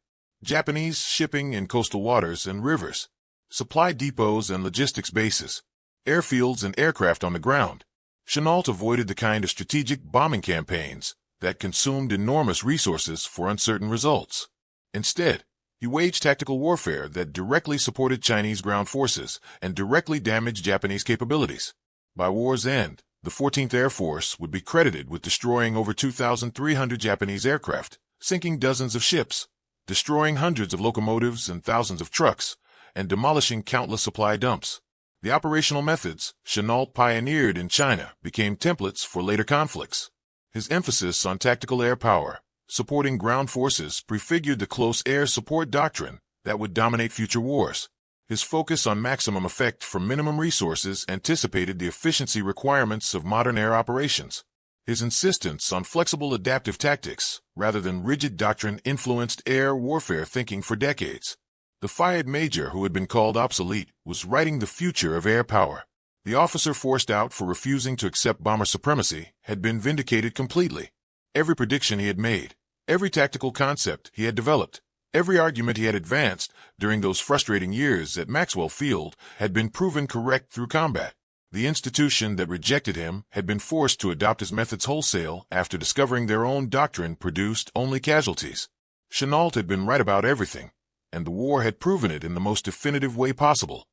Japanese shipping in coastal waters and rivers, supply depots and logistics bases, airfields and aircraft on the ground. Chennault avoided the kind of strategic bombing campaigns that consumed enormous resources for uncertain results. Instead, he waged tactical warfare that directly supported Chinese ground forces and directly damaged Japanese capabilities. By war's end, the 14th Air Force would be credited with destroying over 2,300 Japanese aircraft, sinking dozens of ships, destroying hundreds of locomotives and thousands of trucks, and demolishing countless supply dumps. The operational methods Chennault pioneered in China became templates for later conflicts. His emphasis on tactical air power, supporting ground forces, prefigured the close air support doctrine that would dominate future wars. His focus on maximum effect from minimum resources anticipated the efficiency requirements of modern air operations. His insistence on flexible adaptive tactics, rather than rigid doctrine, influenced air warfare thinking for decades. The Fiat Major who had been called obsolete was writing the future of air power. The officer forced out for refusing to accept bomber supremacy had been vindicated completely. Every prediction he had made, every tactical concept he had developed, every argument he had advanced during those frustrating years at Maxwell Field had been proven correct through combat. The institution that rejected him had been forced to adopt his methods wholesale after discovering their own doctrine produced only casualties. Chennault had been right about everything, and the war had proven it in the most definitive way possible.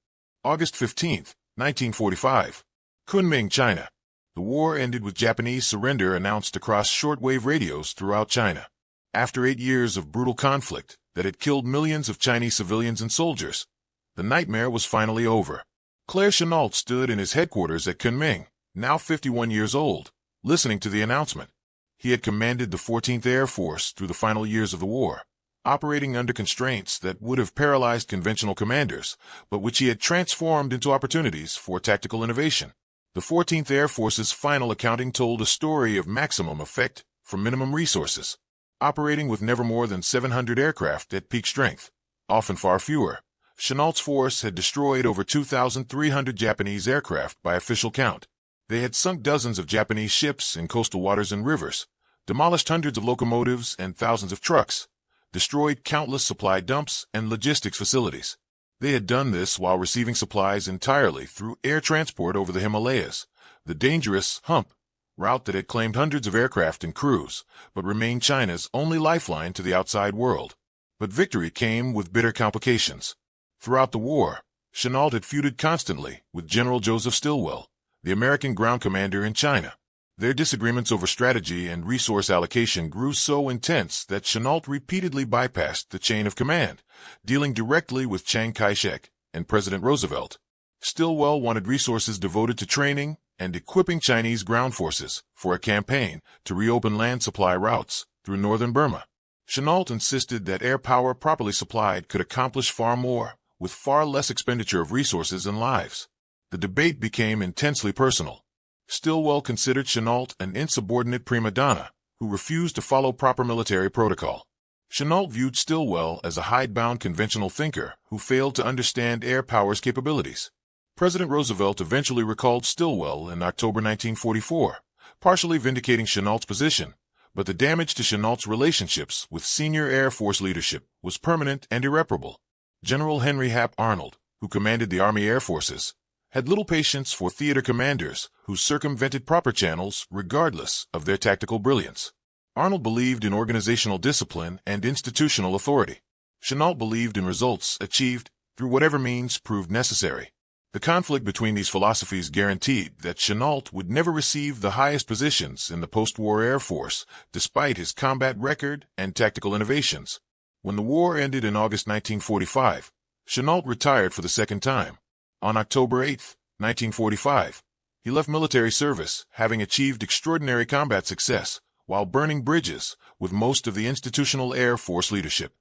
August 15, 1945. Kunming, China. The war ended with Japanese surrender announced across shortwave radios throughout China. After 8 years of brutal conflict that had killed millions of Chinese civilians and soldiers, the nightmare was finally over. Claire Chennault stood in his headquarters at Kunming, now 51 years old, listening to the announcement. He had commanded the 14th Air Force through the final years of the war, operating under constraints that would have paralyzed conventional commanders, but which he had transformed into opportunities for tactical innovation. The 14th Air Force's final accounting told a story of maximum effect for minimum resources, operating with never more than 700 aircraft at peak strength, often far fewer. Chennault's force had destroyed over 2,300 Japanese aircraft by official count. They had sunk dozens of Japanese ships in coastal waters and rivers, demolished hundreds of locomotives and thousands of trucks, destroyed countless supply dumps and logistics facilities. They had done this while receiving supplies entirely through air transport over the Himalayas, the dangerous hump route that had claimed hundreds of aircraft and crews, but remained China's only lifeline to the outside world. But victory came with bitter complications. Throughout the war, Chennault had feuded constantly with General Joseph Stilwell, the American ground commander in China. Their disagreements over strategy and resource allocation grew so intense that Chennault repeatedly bypassed the chain of command, dealing directly with Chiang Kai-shek and President Roosevelt. Stilwell wanted resources devoted to training and equipping Chinese ground forces for a campaign to reopen land supply routes through northern Burma. Chennault insisted that air power properly supplied could accomplish far more, with far less expenditure of resources and lives. The debate became intensely personal. Stillwell considered Chennault an insubordinate prima donna who refused to follow proper military protocol. Chennault viewed Stilwell as a hidebound conventional thinker who failed to understand air power's capabilities. President Roosevelt eventually recalled Stilwell in October 1944, partially vindicating Chennault's position, but the damage to Chennault's relationships with senior Air Force leadership was permanent and irreparable. General Henry Hap Arnold, who commanded the Army Air Forces, had little patience for theater commanders who circumvented proper channels regardless of their tactical brilliance. Arnold believed in organizational discipline and institutional authority. Chennault believed in results achieved through whatever means proved necessary. The conflict between these philosophies guaranteed that Chennault would never receive the highest positions in the post-war Air Force, despite his combat record and tactical innovations. When the war ended in August 1945, Chennault retired for the second time. On October 8, 1945, he left military service, having achieved extraordinary combat success while burning bridges with most of the institutional Air Force leadership.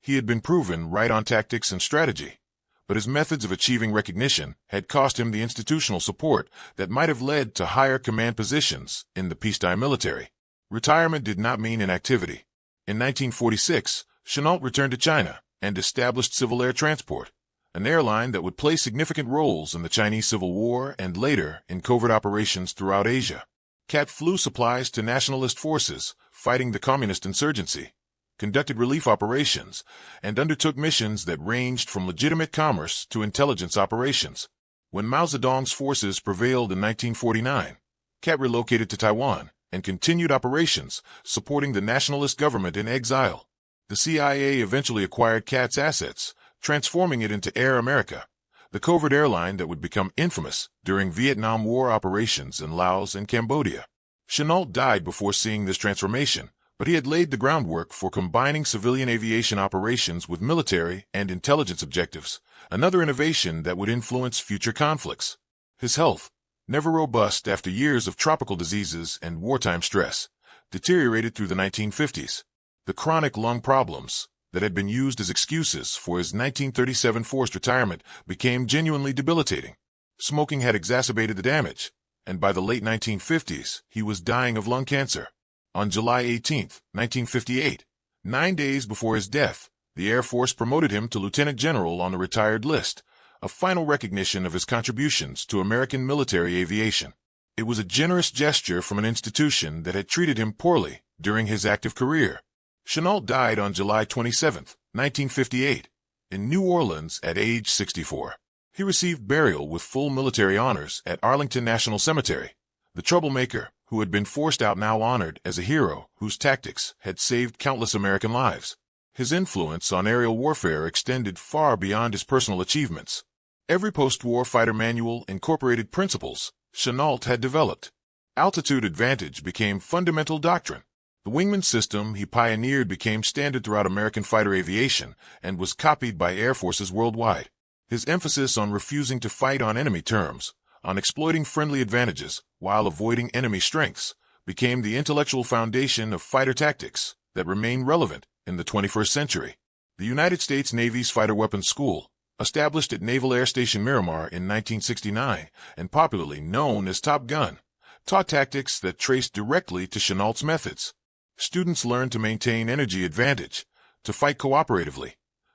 He had been proven right on tactics and strategy, but his methods of achieving recognition had cost him the institutional support that might have led to higher command positions in the peacetime military. Retirement did not mean inactivity. In 1946, Chennault returned to China and established Civil Air Transport, an airline that would play significant roles in the Chinese Civil War and later in covert operations throughout Asia. CAT flew supplies to nationalist forces fighting the communist insurgency, conducted relief operations, and undertook missions that ranged from legitimate commerce to intelligence operations. When Mao Zedong's forces prevailed in 1949, CAT relocated to Taiwan and continued operations supporting the nationalist government in exile. The CIA eventually acquired CAT's assets, transforming it into Air America, the covert airline that would become infamous during Vietnam War operations in Laos and Cambodia. Chennault died before seeing this transformation, but he had laid the groundwork for combining civilian aviation operations with military and intelligence objectives, another innovation that would influence future conflicts. His health, never robust after years of tropical diseases and wartime stress, deteriorated through the 1950s. The chronic lung problems that had been used as excuses for his 1937 forced retirement became genuinely debilitating. Smoking had exacerbated the damage, and by the late 1950s, he was dying of lung cancer. On July 18, 1958, 9 days before his death, the Air Force promoted him to lieutenant general on the retired list, a final recognition of his contributions to American military aviation. It was a generous gesture from an institution that had treated him poorly during his active career. Chennault died on July 27, 1958, in New Orleans at age 64. He received burial with full military honors at Arlington National Cemetery. The troublemaker, who had been forced out, now honored as a hero whose tactics had saved countless American lives. His influence on aerial warfare extended far beyond his personal achievements. Every post-war fighter manual incorporated principles Chennault had developed. Altitude advantage became fundamental doctrine. The wingman system he pioneered became standard throughout American fighter aviation and was copied by air forces worldwide. His emphasis on refusing to fight on enemy terms, on exploiting friendly advantages while avoiding enemy strengths, became the intellectual foundation of fighter tactics that remain relevant in the 21st century. The United States Navy's Fighter Weapons School, established at Naval Air Station Miramar in 1969 and popularly known as Top Gun, taught tactics that traced directly to Chennault's methods. Students learned to maintain energy advantage, to fight cooperatively,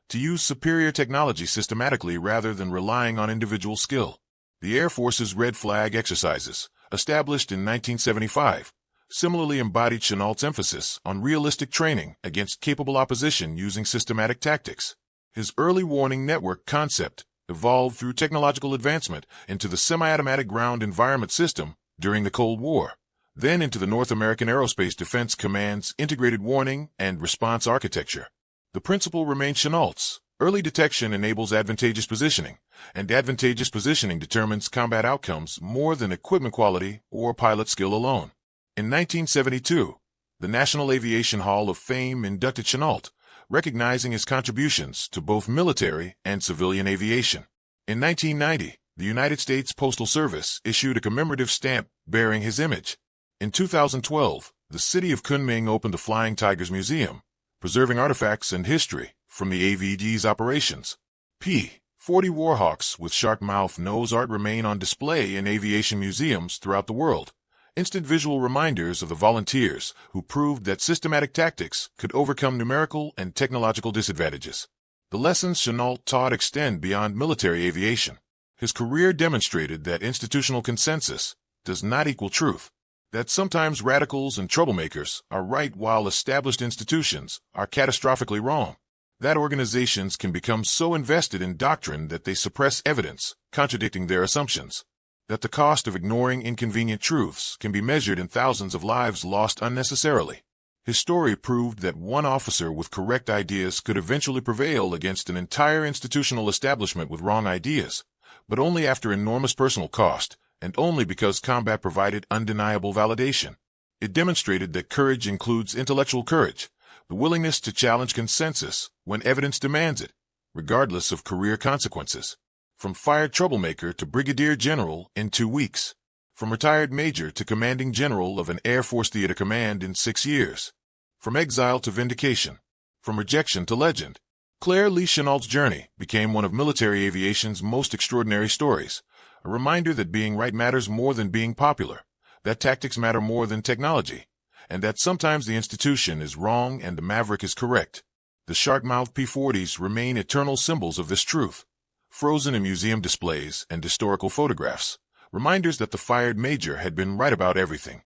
to use superior technology systematically rather than relying on individual skill. The Air Force's Red Flag exercises, established in 1975, similarly embodied Chennault's emphasis on realistic training against capable opposition using systematic tactics. His early warning network concept evolved through technological advancement into the semi-automatic ground environment system during the Cold War, then into the North American Aerospace Defense Command's integrated warning and response architecture. The principle remained Chennault's. Early detection enables advantageous positioning, and advantageous positioning determines combat outcomes more than equipment quality or pilot skill alone. In 1972, the National Aviation Hall of Fame inducted Chennault, recognizing his contributions to both military and civilian aviation. In 1990, the United States Postal Service issued a commemorative stamp bearing his image. In 2012, the city of Kunming opened the Flying Tigers Museum, preserving artifacts and history from the AVD's operations. 40 Warhawks with shark mouth nose art remain on display in aviation museums throughout the world. Instant visual reminders of the volunteers who proved that systematic tactics could overcome numerical and technological disadvantages. The lessons Chennault taught extend beyond military aviation. His career demonstrated that institutional consensus does not equal truth, that sometimes radicals and troublemakers are right while established institutions are catastrophically wrong, that organizations can become so invested in doctrine that they suppress evidence contradicting their assumptions, that the cost of ignoring inconvenient truths can be measured in thousands of lives lost unnecessarily. His story proved that one officer with correct ideas could eventually prevail against an entire institutional establishment with wrong ideas, but only after enormous personal cost, and only because combat provided undeniable validation. It demonstrated that courage includes intellectual courage, the willingness to challenge consensus when evidence demands it, regardless of career consequences. From fired troublemaker to brigadier general in 2 weeks. From retired major to commanding general of an Air Force theater command in 6 years. From exile to vindication. From rejection to legend. Claire Lee Chennault's journey became one of military aviation's most extraordinary stories, a reminder that being right matters more than being popular, that tactics matter more than technology, and that sometimes the institution is wrong and the maverick is correct. The shark-mouthed P-40s remain eternal symbols of this truth, frozen in museum displays and historical photographs, reminders that the fired major had been right about everything.